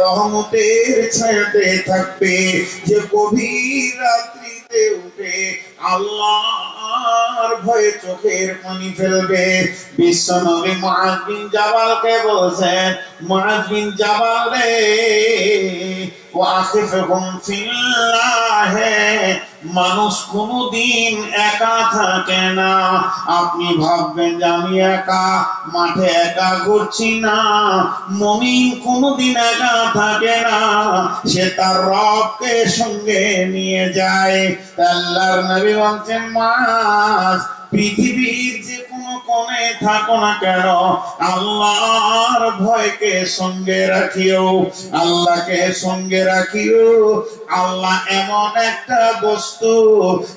রহমতের ছায়াতে থাকবে, যে গভীর রাত্রিতে উঠে আল্লাহর ভয়ে চোখের পানি ফেলবে। বিশ্বনবী মুআয বিন জাবালকে বলছেন, মুআয বিন জাবাল রে, ওয়াখিফহুম ফিল্লাহ, মানুষ কোনদিন একা থাকে না। আপনি ভাববেন যে আমি একা মাঠে একা ঘুরছি, না, মুমিন কোনদিন একা থাকে না, সে তার রবকে সঙ্গে নিয়ে যায়। আল্লাহর নবী বলছেন, মুআয, পৃথিবীর যে কোনো কোণে থাকো না কেন, আল্লাহর ভয়কে সঙ্গে রাখিও, আল্লাহকে সঙ্গে রাখিও। আল্লাহ এমন একটা বস্তু,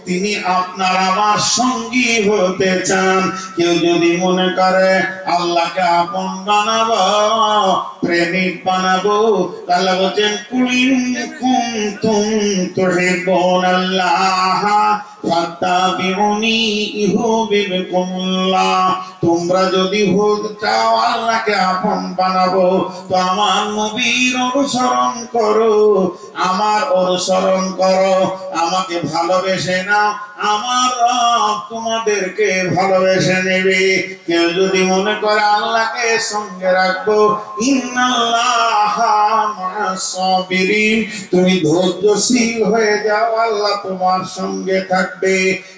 তিনি আপনার আমার সঙ্গী হতে চান। কেউ যদি মনে করে আল্লাহকে আপন বানাবো, প্রেমিক বানাবো, তাহলে বলছেন, কুল কুনতুম তুহিব্বুনাল্লাহ ফাত্তাবিউনি ইউহিব্বুকুমুল্লাহ। তোমরা যদি চাও আল্লাহকে আপন বানাবো, তো আমার নবীর অনুসরণ করো, আমার অনুসরণ করো, আমাকে ভালোবেসে নাও, আমার রব তোমাদেরকে ভালোবেসে নেবে। কেউ যদি মনে করে আল্লাহকে সঙ্গে রাখবো, ইন্নাল্লাহা মা'আস সাবিরিন, তুমি ধৈর্যশীল হয়ে যাও, আল্লাহ তোমার সঙ্গে থাকবে।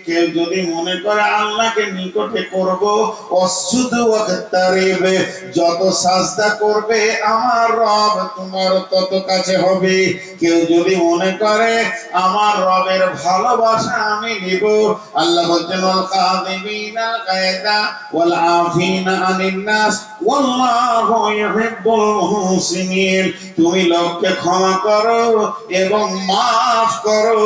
কেউ যদি মনে করে আল্লাহকে নিকটে করব, অসজুদ ওয়াক্তারিব, যত সাজদা করবে আমার রব তোমার তত কাছে হবে। কেউ যদি মনে করে আমার রবের ভালোবাসা আমি নিব, আল্লাহ বলেন, ওয়াল কাযিমিনা গায়দা ওয়াল আফিনা আনিন নাস ওয়াল্লাহু ইউহিব্বুল মুহসিনিন। তুমি লোককে ক্ষমা করো এবং মাফ করো,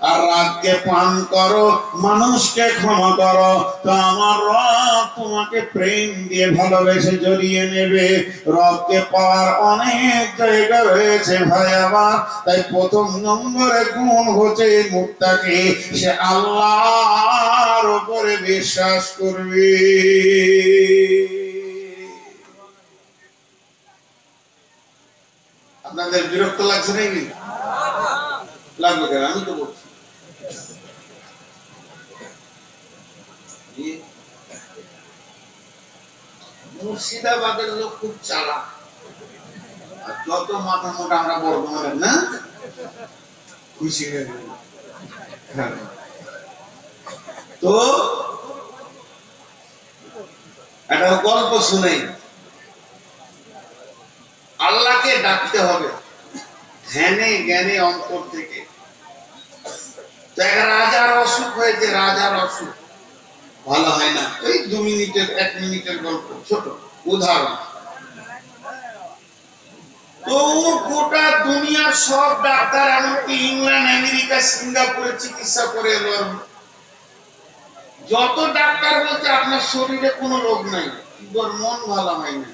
আর রাগকে পান করো, মানুষকে ক্ষমা করো, তো আমার রব তোমাকে প্রেম দিয়ে ভালোবেসে জড়িয়ে নেবে। রবকে পাওয়ার অনেক জায়গা রয়েছে ভাই আমার, তাই প্রথম নম্বরে গুণ হচ্ছে মুত্তাকি, সে আল্লাহর উপরে বিশ্বাস করবে। আপনাদের বিরক্ত লাগছে নাকি? লাগবে কেন, আমি তো বলছি। মুর্শিদাবাদের লোক খুব চালাক, আর যত মাথা মোটা আমরা বর্ধমানের না, খুশি হয়ে গেল। তো একটা গল্প শুনেই, আল্লাহকে ডাকতে হবে ধ্যানে জ্ঞানে অন্তর থেকে। রাজার অসুখ হয়েছে, রাজার অসুখ ভালো হয় না, এই 2 মিনিটের 1 মিনিটের গল্প, ছোট উদাহরণ। তো গোটা দুনিয়ার সব ডাক্তার, এমনকি ইংল্যান্ড, আমেরিকা, সিঙ্গাপুরে চিকিৎসা করে এলো, যত ডাক্তার বলছে আপনার শরীরে কোনো রোগ নাই, কিন্তু মন ভালো হয় না।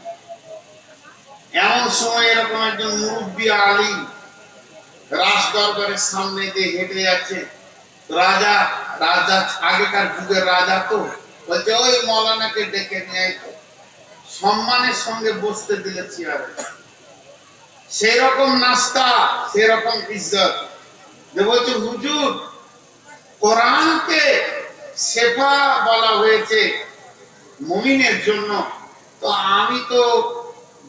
এমন সময় এরকম একজন মুরব্বী আলী রাজ দরবারের সামনে দিয়ে হেঁটে যাচ্ছে। রাজা রাজা আগেকার যুগের রাজা, তো বলছে, ওই মৌলানাকে ডেকে নিয়ে আয়, তো সম্মানের সঙ্গে বসতে দিলে চেয়ারে, সেই রকম নাস্তা, সেই রকম ইজ্জত। যে বলছে, হুজুর, কোরআনকে শেফা বলা হয়েছে মুমিনের জন্য, তো আমি তো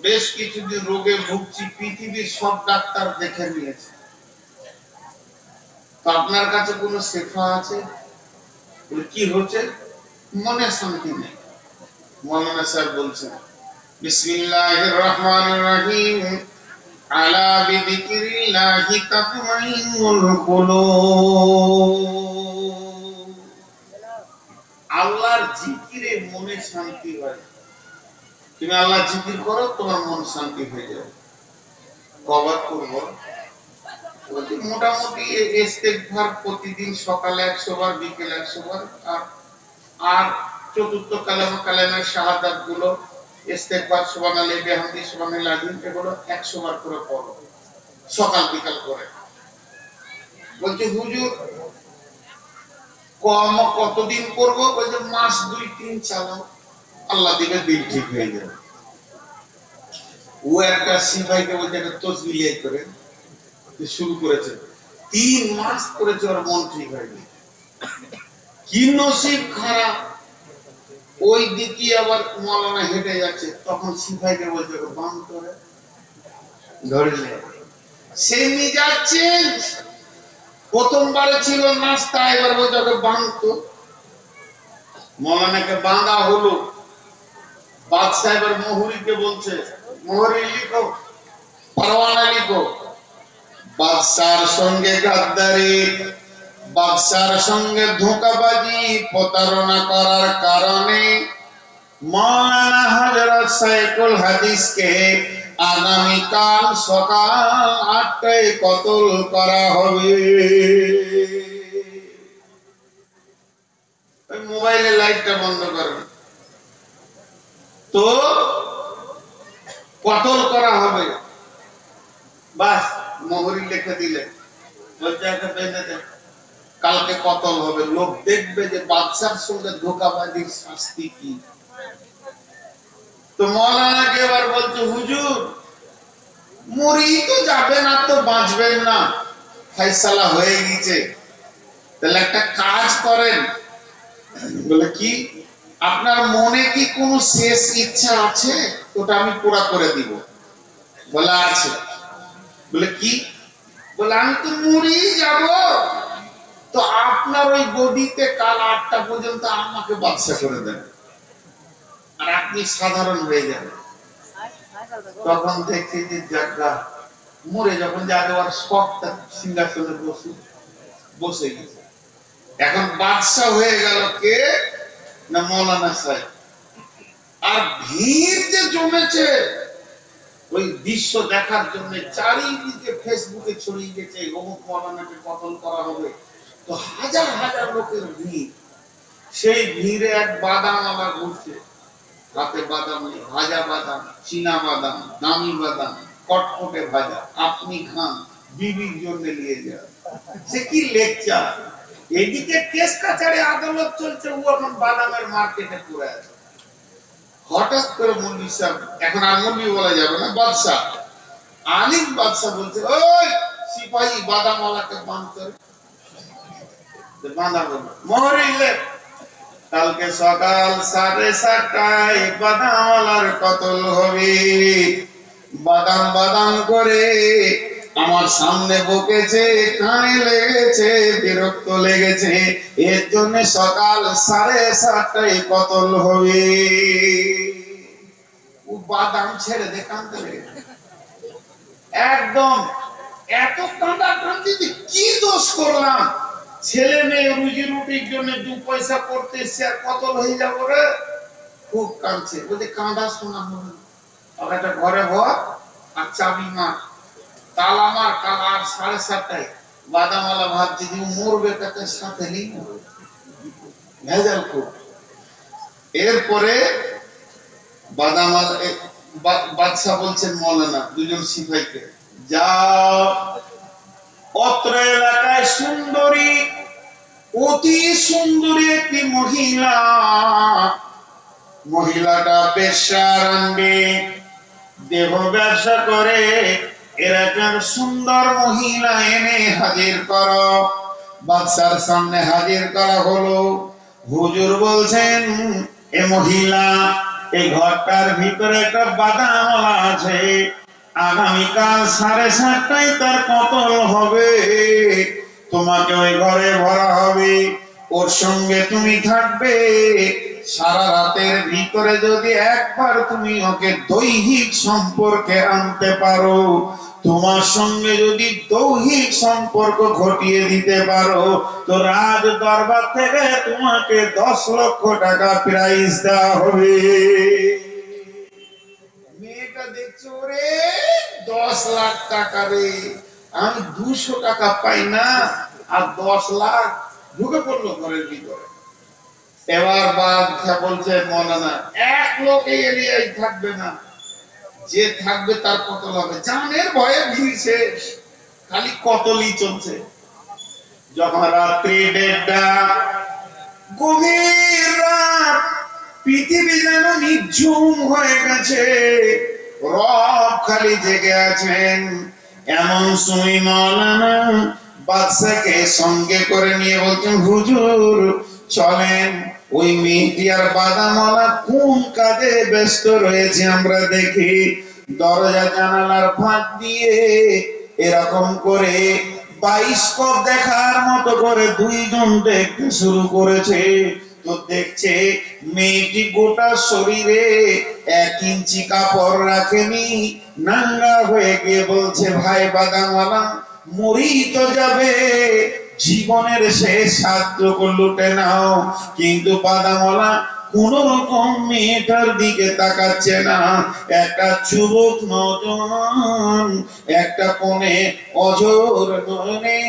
বেশ কিছুদিন রোগে ভুগছি, পৃথিবীর সব ডাক্তার দেখে নিয়েছে, তো আপনার কাছে কোনো শেফা আছে? কি হচ্ছে? মনে শান্তি নেই। মৌলানা সাহেব বলছেন, বিসমিল্লাহির রহমানির রহিম, আলা বিযিকরিল্লাহি তাতমাইন্নুল কুলুব। আল্লাহর জিকিরে মনে শান্তি হয়। তুমি আল্লাহ জিকির করো, তোমার মন শান্তি হয়ে যাবে। কবার করব? বলছি মোটামুটি ইস্তেগফার প্রতিদিন সকালে 100 বার, বিকেলে 100 বার, আর চতুর্থ কালেমার শাহাদাত গুলো, ইস্তেগফার, সুবহানাল্লাহি বিহামদিহি, সুবহানাল্লাহিল আযীম, এগুলো 100 বার করে পড়ো, সকাল বিকাল করে। বলছে, হুজুর কতদিন করবো? বলছে, মাস 2-3 চালাও, আল্লাহ দিবে দিল ঠিক হয়ে যাবে। ও একটা সিপাহীকে বলছে একটা তসবিহ লিয়ে করে শুরু করেছে, 3 মাস করেছে, ওর মন ঠিক হয়নি। কি নসিব খারাপ, ওই দিকে আবার মৌলানা হেঁটে যাচ্ছে, তখন সিপাহীকে বলছে ওকে বাম করে ধরলে, সে যাচ্ছে। প্রথমবারে ছিল নাস্তা, এবার বলছে ওকে বাঁধতো। মৌলানাকে বাঁধা হলো। বাদশাহ এবার মোহরীকে বলছে, মোহরি লিখো, পরওয়ানা লিখো। বাদশার সঙ্গে গাদ্দারি, বাদশার সঙ্গে ধোঁকাবাজি, প্রতারণা করার কারণে মাওলানা হযরত শাইখুল হাদিসকে আগামীকাল সকাল 8টায় কতল করা হবে। মোবাইলের লাইটটা বন্ধ করুন, তো কতল করা হবে। বাস মোহরি লিখে দিলে, বলতে বেঁধে দেন, কালকে কতল হবে। লোক দেখবে যে বাদশার সঙ্গে ধোঁকাবাজির শাস্তি কি। তো মৌলানাকে এবার বলছে, হুজুর মরি তো যাবেন, আর তো বাঁচবেন না, ফয়সালা হয়ে গেছে, তাহলে একটা কাজ করেন। বলে কি? আপনার মনে কি কোনো শেষ ইচ্ছা আছে? ওটা আমি পুরা করে দিব। বলে আছে। বলে কি? বলে আমি তো মরি যাব, তো আপনার ওই গদিতে কাল 8টা পর্যন্ত আমাকে বাদশা করে দেন, আর আপনি সাধারণ হয়ে যাবেন। তখন দেখছি যে জায়গা মরে যখন যাবে, ওর শখটা সিংহাসনে বসে গেছে। এখন বাদশা হয়ে গেল কে? না মৌলানা সাহেব। আর ভিড় যে জমেছে ওই দৃশ্য দেখার জন্য, চারিদিকে ফেসবুকে ছড়িয়ে গেছে অমুক মৌলানাকে কতল করা হবে, তো হাজার হাজার লোকের ভিড়। সেই ভিড়ে এক বাদামওয়ালা ঘুরছে, হাতে বাদাম নেই, ভাজা বাদাম, চীনা বাদাম, দামি বাদাম, কটকটে ভাজা, আপনি খান, বিবির জন্য নিয়ে যান। সে কি লেকচার! এদিকে কেস কাছারি আদালত চলছে, ও এখন বাদামের মার্কেটে পড়ে আছে। হঠাৎ করে মৌলভী সাহেব, এখন আর মৌলভী বলা যাবে না, বাদশাহ, আলিম বাদশাহ বলছে, ওই সিপাহী বাদামওয়ালাকে বাঁধতে। বাঁধা বলল, মোহরি লেখ, কালকে সকাল 7:30টায় বাদামওয়ালার কতল হবে। বাদাম বাদাম করে আমার সামনে বকেছে, কানে লেগেছে, বিরক্ত লেগেছে, এর জন্য সকাল 7:30টায় কতল হবে। ও বাদাম ছেড়ে দে, কাঁদতে লেগেছে একদম। এত কাঁদা কান্দি, কি দোষ করলাম? ছেলে মেয়ে রুজি রুটির জন্য 2 পয়সা করতে এসে আর কতল হয়ে যাবো রে। খুব কাঁদছে, বলছে কাঁদা শোনা হবে, আর একটা ঘরে ভর আর চাবি মার, তালা মার, কাল আর 7:30টায়। বাদামওয়ালা ভাবছে যে মরবে, তাকে সাথে নেই ভেজাল খুব। এরপরে বাদামওয়ালা বাদশা বলছেন মৌলানা দুজন সিপাহীকে, যাও অত্র এলাকায় সুন্দরী, অতি সুন্দরী একটি মহিলা, মহিলাটা বেশ্যার আনবে, দেহ ব্যবসা করে, এরকম সুন্দর মহিলা এনে হাজির করো। বাদশার সামনে হাজির করা হলো। হুজুর বলছেন, এ মহিলা, এই ঘরটার ভিতরে একটা বাদামওয়ালা আছে, আগামীকাল 7:30টায় তার কতল হবে। তোমাকে ওই ঘরে ভরা হবে, ওর সঙ্গে তুমি থাকবে। সারা রাতের ভিতরে যদি একবার তুমি ওকে দৈহিক সম্পর্কে আনতে পারো, তোমার সঙ্গে যদি দৈহিক সম্পর্ক ঘটিয়ে দিতে পারো, তো রাজ দরবার থেকে তোমাকে 10 লক্ষ টাকা প্রাইজ দেওয়া হবে। মেয়েটা দেখছো রে, 10 লাখ টাকা রে, আমি 200 টাকা পাই না, আর 10 লাখ ঢুকে পড়লো ঘরের ভিতরে। এবার বাদশা বলছে, মৌলানা এক লোক এই এরিয়ায় থাকবে না, যে থাকবে তার কতল হবে। জানের ভয়ে ভিড় শেষ, খালি কতলই চলছে। যখন রাত্রি 1:30, গভীর রাত, পৃথিবী যেন নিঝুম হয়ে গেছে, রব খালি জেগে আছেন। এমন সময় মাওলানা বাদশাকে সঙ্গে করে নিয়ে বলছেন, হুজুর চলেন ওই মেহেদী আর বাদামওয়ালা কোন কাজে ব্যস্ত রয়েছে আমরা দেখি। দরজা জানালার ফাঁক দিয়ে এরকম করে বাইস্কোপ দেখার মতো করে দুইজন দেখতে শুরু করেছে। তো দেখছে মেয়েটি গোটা শরীরে 1 ইঞ্চি কাপড় রাখেনি, নাঙ্গা হয়ে গিয়ে বলছে, ভাই বাদামওয়ালা মরি তো যাবে, জীবনের শেষ সাহায্য লুটে নাও। কিন্তু বাদামওয়ালা কোন রকম মেয়েটার দিকে তাকাচ্ছে না। একটা যুবক নজওয়ান একটা কোণে অঝোর নয়নে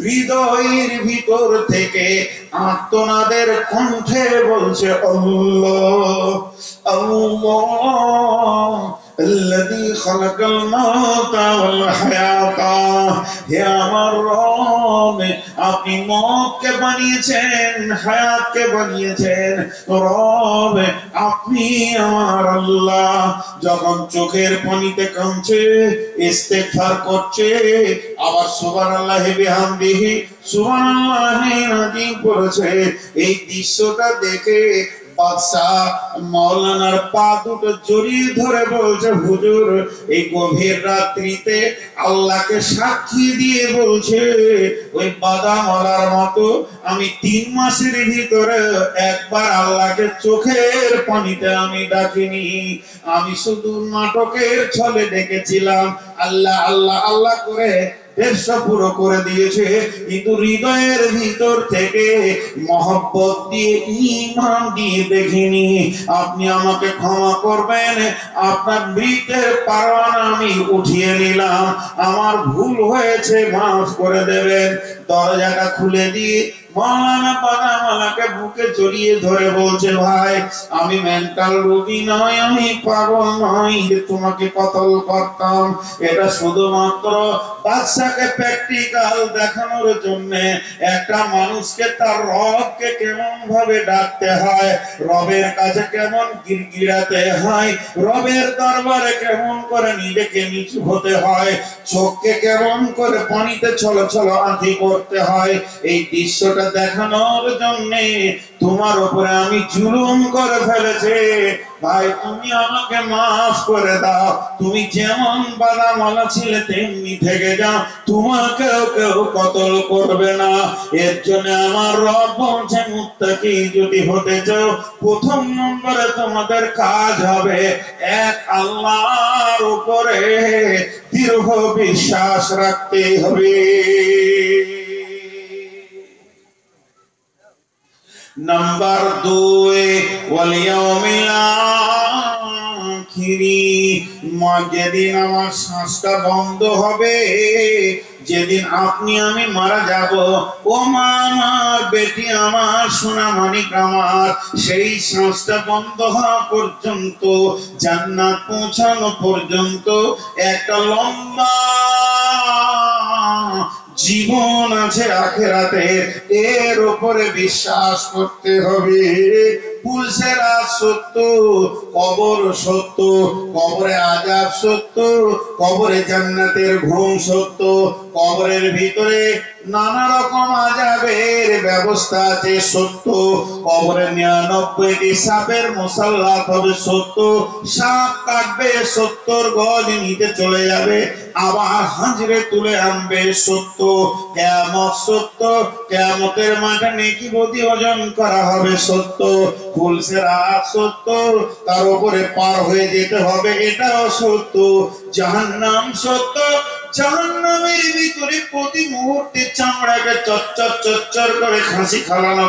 হৃদয়ের ভিতর থেকে আর্তনাদের কণ্ঠে বলছে, আল্লাহ আল্লাহ الذي خلق الموت والحياة। হে আমার রব, আপনি মওতকে বানিয়েছেন, হায়াতকে বানিয়েছেন। রব আপনি আমার আল্লাহ। যখন চোখের পানিতে কাঁদছে, ইস্তেগফার করছে, আবার সুবহানাল্লাহি বিহামদিহি সুবহানাল্লাহি নাযিম করেছে। এই দৃশ্যটা দেখে বাদশাহ মাওলানার পা দুটো জড়িয়ে ধরে বলছে, হুজুর এই গভীর রাত্রিতে আল্লাহকে সাক্ষী দিয়ে বলছে, ওই বাদামওয়ালার মতো আমি 3 মাসের ভিতরে একবার আল্লাহকে চোখের পানিতে আমি ডাকিনি। আমি শুধু নাটকের ছলে ডেকেছিলাম, আল্লাহ আল্লাহ আল্লাহ করে 150 পুরো করে দিয়েছে, কিন্তু হৃদয়ের ভিতর থেকে মহব্বত দিয়ে ঈমান দিয়ে দেখিনি। আপনি আমাকে ক্ষমা করবেন, আপনার মৃতের পরোয়ানা আমি উঠিয়ে নিলাম, আমার ভুল হয়েছে মাফ করে দেবেন। দরজাটা খুলে দিয়ে মাওলানা বাদামওয়ালাকে বুকে জড়িয়ে ধরে বলছে, ভাই আমি মেন্টাল রোগী নয়, আমি পাগল নই যে তোমাকে কতল করতাম। এটা শুধুমাত্র বাদশাকে প্র্যাকটিক্যাল দেখানোর জন্য, একটা মানুষকে তার রবকে কেমন ভাবে ডাকতে হয়, রবের কাছে কেমন গিড়গিড়াতে হয়, রবের দরবারে কেমন করে নিজেকে নিচু হতে হয়, চোখকে কেমন করে পানিতে ছলছল আঁধি করতে হয়, এই দৃশ্যটা দেখানোর জন্য তোমার উপরে আমি জুলুম করে ফেলেছি। ভাই তুমি আমাকে মাফ করে দাও, তুমি যেমন বাদামওয়ালা ছিলে তেমনি থেকে যাও, তোমাকেও কেউ কতল করবে না। এর জন্য আমার রব বলছে, মুত্তাকি যদি হতে চাও, প্রথম নম্বরে তোমাদের কাজ হবে এক আল্লাহর উপরে দৃঢ় বিশ্বাস রাখতে হবে। নাম্বার 2, ওয়াল ইয়াউমিল আখিরি। যেদিন আমার শ্বাসটা বন্ধ হবে, যেদিন আপনি আমি মারা যাব, ও মা আমার বেটি আমার সোনা মানিক আমার, সেই শ্বাসটা বন্ধ হওয়া পর্যন্ত, জান্নাত পৌঁছানো পর্যন্ত একটা লম্বা জীবন আছে আখিরাতে, এর উপরে বিশ্বাস করতে হবে। পুলসেরা সত্য, কবর সত্য, কবরে আযাব সত্য, কবরে জান্নাতের ঘুম সত্য, কবরের ভিতরে নানা রকম আযাবের ব্যবস্থা আছে সত্য, কবরে 99টি সাপের মুসাল্লাত হবে সত্য, সাপ কাটবে 70 গজ নিতে চলে যাবে, আবার হাজরে তুলে আনবে সত্য, কিয়ামত সত্য, কিয়ামতের মাঠে নেকি বদি ওজন করা হবে সত্য, ফুলসেরাত সত্য, তার উপরে পার হয়ে যেতে হবে এটাও সত্য, জাহান্নাম সত্য, জাহান্নামের ভিতরে প্রতি মুহূর্তে চামড়াকে চচ্চর চচ্চর করে খাসি খাওয়ানো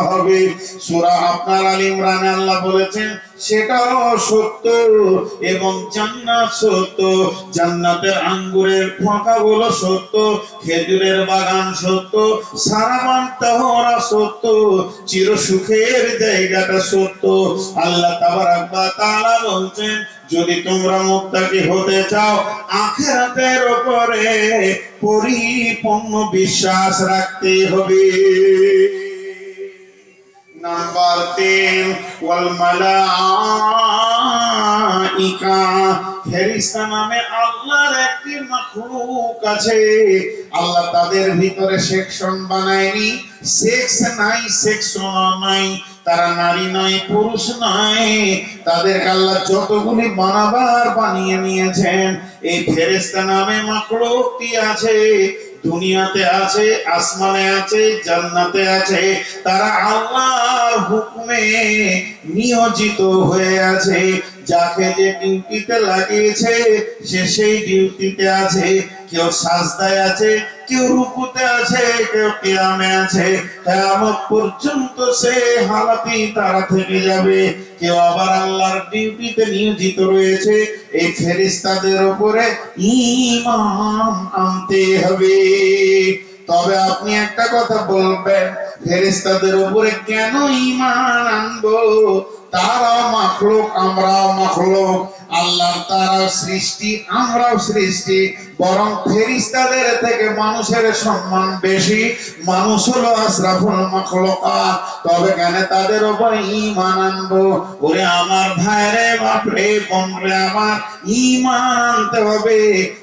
হবে। সূরা আপনার আল ইমরানে আল্লাহ বলেছেন সেটাও সত্য, এবং জান্নাত সত্য, জান্নাতের আঙ্গুরের ফাঁকাগুলো সত্য, খেজুরের বাগান সত্য, সারাবান তাহরা সত্য, চির সুখের জায়গাটা সত্য। আল্লাহ তাবারাক ওয়া তাআলা বলছেন, যদি তোমরা মুত্তাকি হতে চাও, আখিরাতের উপরে পরিপূর্ণ বিশ্বাস রাখতে হবে। নাম্বার 3, ওয়াল মালাইকা। ফেরেশতা নামে আল্লাহর একটি মাখলুক আছে। আল্লাহ তাদের ভিতরে সেকশন বানায়নি, সেক্স নাই, সেকশন নাই, তারা নারী নয়, পুরুষ নয়, তাদেরকে আল্লাহ যতগুলি বানাবার বানিয়ে নিয়েছেন। এই ফেরেশতা নামে মাখলুকটি আছে, দুনিয়াতে আছে, আসমানে আছে, জান্নাতে আছে। তারা আল্লাহর হুকুমে নিয়োজিত হয়ে আছে। যাকে যে ডিউটিতে লাগিয়েছে সে সেই ডিউটিতে আছে। কেউ সাজদায় আছে, কেউ রুকুতে আছে, কেউ কিয়ামে আছে। কিয়ামত পর্যন্ত সে হালাতি তারা থেকে যাবে। কেউ আবার আল্লাহর ডিউটিতে নিয়োজিত রয়েছে। এই ফেরেশতাদের উপরে ঈমান আনতে হবে। তবে আপনি একটা কথা বলবেন, ফেরেশতাদের উপরে কেন ঈমান আনবো? তারাও মাখলুক, আমরাও মাখলুক। আল্লাহর তারাও সৃষ্টি, আমরাও সৃষ্টি। বরং ফেরেশতাদের থেকে মানুষের সম্মান বেশি। মানুষ হলো আশরাফুল মাখলুকাত। তবে কেন তাদের উপরে ঈমান আনবো? ওরে আমার ভাইরে, বাপরে, বোনরে আমার, ঈমান আনতে হবে।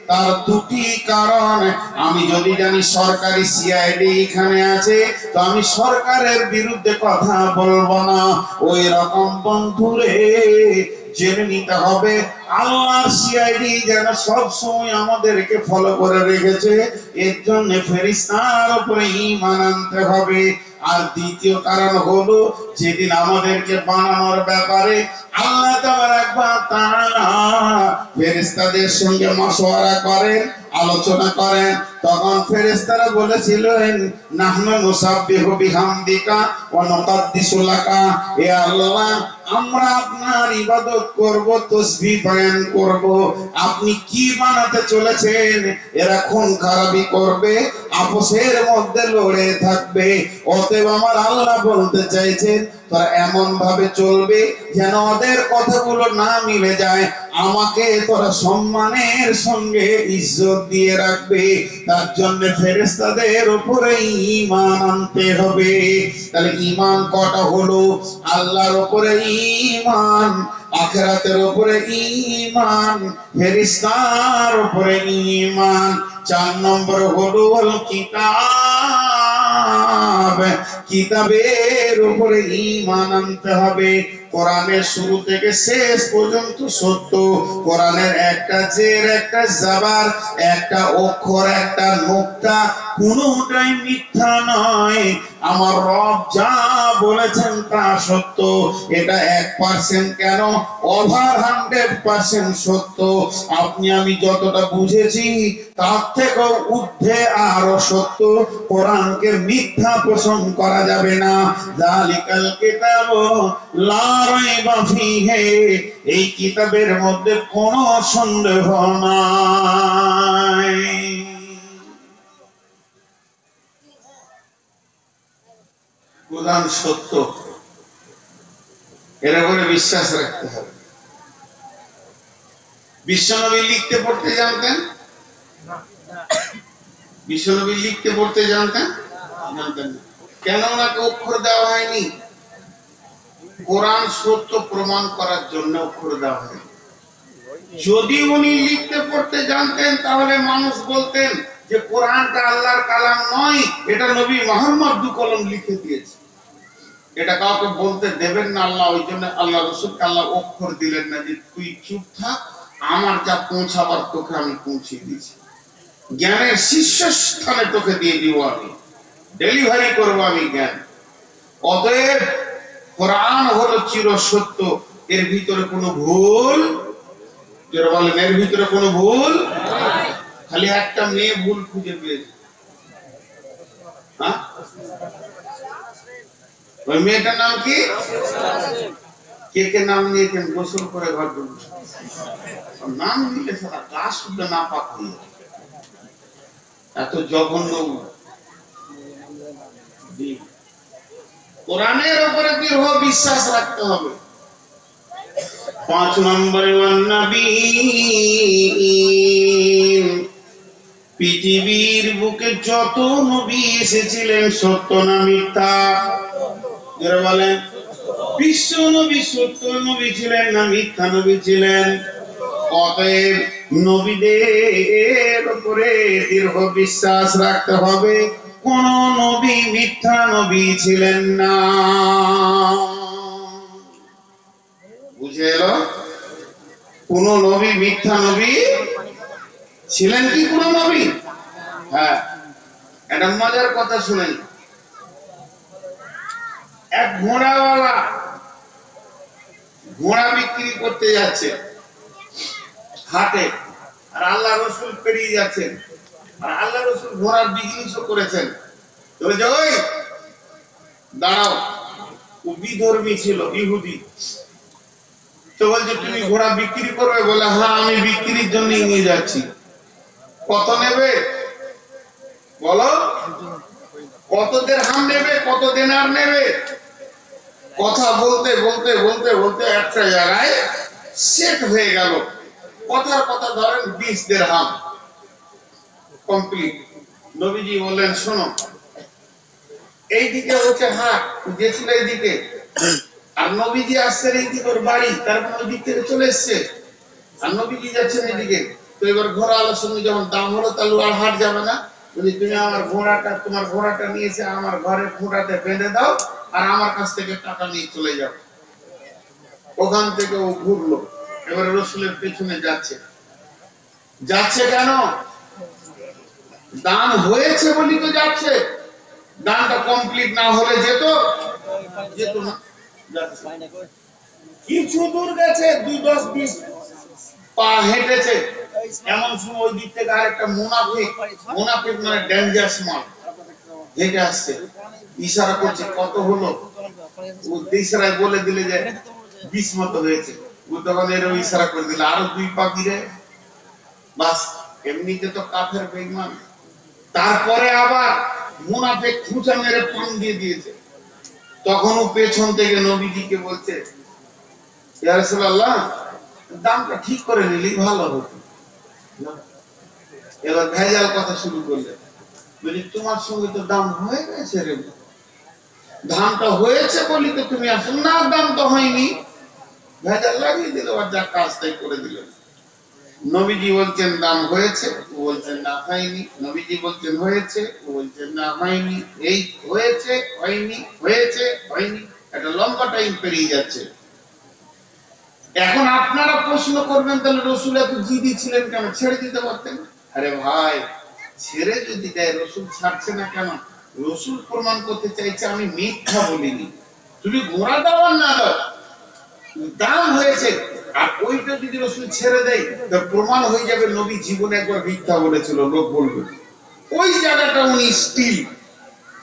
তার দুটি কারণ। আমি যদি জানি সরকারি সিআইডি এখানে আছে, তো আমি সরকারের বিরুদ্ধে কথা বলবো না। ওই রকম বন্ধুরে জেনে নিতে হবে আল্লাহর সিআইডি যেন সব সময় আমাদেরকে ফলো করে রেখেছে। এর জন্য ফেরেশতার উপরে ঈমান আনতে হবে। আর দ্বিতীয় কারণ হলো, যেদিন আমাদেরকে বানানোর ব্যাপারে আল্লাহ তাআলা ফেরেশতাদের সঙ্গে মাশওয়ারা করেন, আলোচনা করেন, তখন ফেরেশতারা বলেছিলেন, নাহনু নুসাব্বিহু বিহামদিকা ওয়া নুকাদ্দিসু লাকা। হে আল্লাহ, আমরা আপনার ইবাদত করব, তাসবিহ বয়ান করব। আপনি কি বানাতে চলেছেন? এরা খুন খারাপি করবে, আপসের মধ্যে লড়ে থাকবে। অতএব আমার আল্লাহ বলতে চাইছেন, তোরা এমন ভাবে চলবে যেন ওদের কথাগুলো না মিলে যায়। আমাকে তোরা সম্মানের সঙ্গে ইজ্জত দিয়ে রাখবে। তার জন্য ফেরেশতাদের উপরে ঈমান আনতে হবে। তাহলে ঈমান কটা হলো? আল্লাহর উপরে ঈমান, আখিরাতের উপরে ঈমান, ফেরেশতার উপরে ঈমান। 4 নম্বর হলো কিতাব, কিতাবের উপরে ঈমান আনতে হবে। কোরআনের শুরু থেকে শেষ পর্যন্ত সত্য। কোরআনের একটা জের, একটা জাবার, একটা অক্ষর, একটা নুকতা, কোনটাই মিথ্যা নয়। আমার রব যা বলেছেন তা সত্য। এটা 1% কেন, ওভার 100% সত্য। আপনি আমি যতটা বুঝেছি তার থেকেও ঊর্ধ্বে আরো সত্য। কোরআনকে মিথ্যা পোষণ করা যাবে না। যালিকাল কিতাবু লা রাইবা ফীহি, এই কিতাবের মধ্যে কোনো সন্দেহ নাই। কোরআন সত্য, এর উপরে বিশ্বাস রাখতে হবে। বিশ্বনবী লিখতে পড়তে জানতেন? বিশ্বনবী লিখতে পড়তে জানতেন? জানতেন না। কেন ওনাকে অক্ষর দেওয়া হয়নি? কোরআন সত্য প্রমাণ করার জন্য অক্ষর দেওয়া হয়নি। যদি উনি লিখতে পড়তে জানতেন তাহলে মানুষ বলতেন যে কোরআনটা আল্লাহর কালাম নয়, এটা নবী মুহাম্মদ দু কলম লিখে দিয়েছে। এটা কাউকে বলতে দেবেন না আল্লাহ। ওই জন্য আল্লাহ রাসূলকে আল্লাহ অক্ষর দিলেন না, যে তুই চুপ থাক, আমার যা পৌঁছাবার তোকে আমি পৌঁছে দিয়েছি। জ্ঞানের শীর্ষস্থানে তোকে দিয়ে দিব, আমি ডেলিভারি করবো আমি জ্ঞান। অতএব কোরআন হলো চির সত্য, এর ভিতরে কোনো ভুল, যারা বলেন এর ভিতরে কোনো ভুল, খালি একটা মেয়ে ভুল খুঁজে পেয়েছে। হ্যাঁ, ওই মেয়েটার নাম কি? কে কে নাম নিয়েছেন? গোসল করে ঘর ঢুকছে নাম নিলে সারা গা শুদ্ধ না পাক হয়ে যায়। এত জঘন্য। কোরআনের উপরে দৃঢ় বিশ্বাস রাখতে হবে। 5 নম্বরে পৃথিবীর বুকে যত নবী এসেছিলেন সত্য না মিথ্যা? যারা বলেন বিশ্ব নবী সত্য নবী ছিলেন না মিথ্যা নবী ছিলেন? অতএব নবীদের উপরে দৃঢ় বিশ্বাস রাখতে হবে। কোন নবী মিথ্যা নবী ছিলেন না। বুঝে এলো? কোন নবী মিথ্যা নবী ছিলেন কি কোন নবী? হ্যাঁ, একটা মজার কথা শুনেন। এক ঘোড়াওয়ালা ঘোড়া বিক্রি করতে যাচ্ছে হাটে, আর আল্লাহ রসুল পেরিয়ে যাচ্ছেন, আর আল্লাহ রসুল ঘোড়ার বিজনেস করেছেন। তো বলছে, ওই দাঁড়াও। ও বিধর্মী ছিল, ইহুদি। তো বলছে, তুমি ঘোড়া বিক্রি করবে? বলে, হ্যাঁ, আমি বিক্রির জন্য নিয়ে যাচ্ছি। কত নেবে বলো? কত দিরহাম নেবে, কত দিনার নেবে? কথা বলতে বলতে বলতে বলতে একটা জায়গায় সেট হয়ে গেল। কথার কথা ধরেন 20 দিরহাম কমপ্লিট। নবীজি বললেন, শোনো, এইদিকে হচ্ছে হাট, গেছিল এইদিকে, আর নবীজি আসছেন এইদিকে, ওর বাড়ি, তারপর ওই দিক থেকে চলে এসছে, আর নবীজি যাচ্ছেন এইদিকে। তো এবার ঘোড়া আলোর সঙ্গে যখন দাম হলো, তাহলে আর হাট যাবে না। বলি, তুমি আমার ঘোড়াটা, তোমার ঘোড়াটা নিয়েছে আমার ঘরে ঘোড়াতে বেঁধে দাও, আর আমার কাছ থেকে টাকা নিয়ে চলে যাও। ওখান থেকে ও ঘুরলো, এবার রসুলের পেছনে যাচ্ছে। যাচ্ছে কেন? দান হয়েছে বলি তো যাচ্ছে। দানটা কমপ্লিট না হলে যেত যেত না। কিছু দূর গেছে, 2-10-20 পা হেঁটেছে, এমন সময় ওই দিক থেকে আরেকটা মুনাফিক, মুনাফিক মানে ডেঞ্জারাস মাল, হেঁটে আসছে। ইশারা করছে, কত হলো? ও ইশারায় বলে দিলে যে 20 মতো হয়েছে। ও তখন এরকম ইশারা করে দিলে, আরো 2 পা গিরে, বাস। এমনিতে তো কাফের বেঈমান। তারপরে আবার মুনাফিক খুঁচা মেরে পান দিয়ে দিয়েছে। তখনও পেছন থেকে নবীজিকে বলছে, ইয়া রাসূলুল্লাহ, দামটা ঠিক করে নিলেই ভালো হতো। এবার ভেজাল কথা শুরু করলে, বলি, তোমার সঙ্গে তো দাম হয়ে গেছে রে, দামটা হয়েছে বলি তো তুমি আসো না, দাম তো হয়নি। ভেজাল লাগিয়ে দিল, আর যা কাজ তাই করে দিলেন। নবীজি বলছেন দাম হয়েছে, ও বলছেন না হয়নি। নবীজি বলছেন হয়েছে, ও বলছেন না হয়নি। এই হয়েছে হয়নি, হয়েছে হয়নি, একটা লম্বা টাইম পেরিয়ে যাচ্ছে। এখন আপনারা প্রশ্ন করবেন, তাহলে রসুল এত জিদি ছিলেন কেন? ছেড়ে দিতে পারতেন। আরে ভাই, ছেড়ে যদি দেয়, রসুল ছাড়ছে না কেন? রসুল প্রমাণ করতে চাইছে আমি মিথ্যা বলিনি। তুমি ঘোড়া দাও আর না দাও, দাম হয়েছে। আর ওইটা যদি রসুল ছেড়ে দেয়, তা প্রমাণ হয়ে যাবে নবী জীবনে একবার মিথ্যা বলেছিল, লোক বলবে। ওই জায়গাটা উনি স্টিল,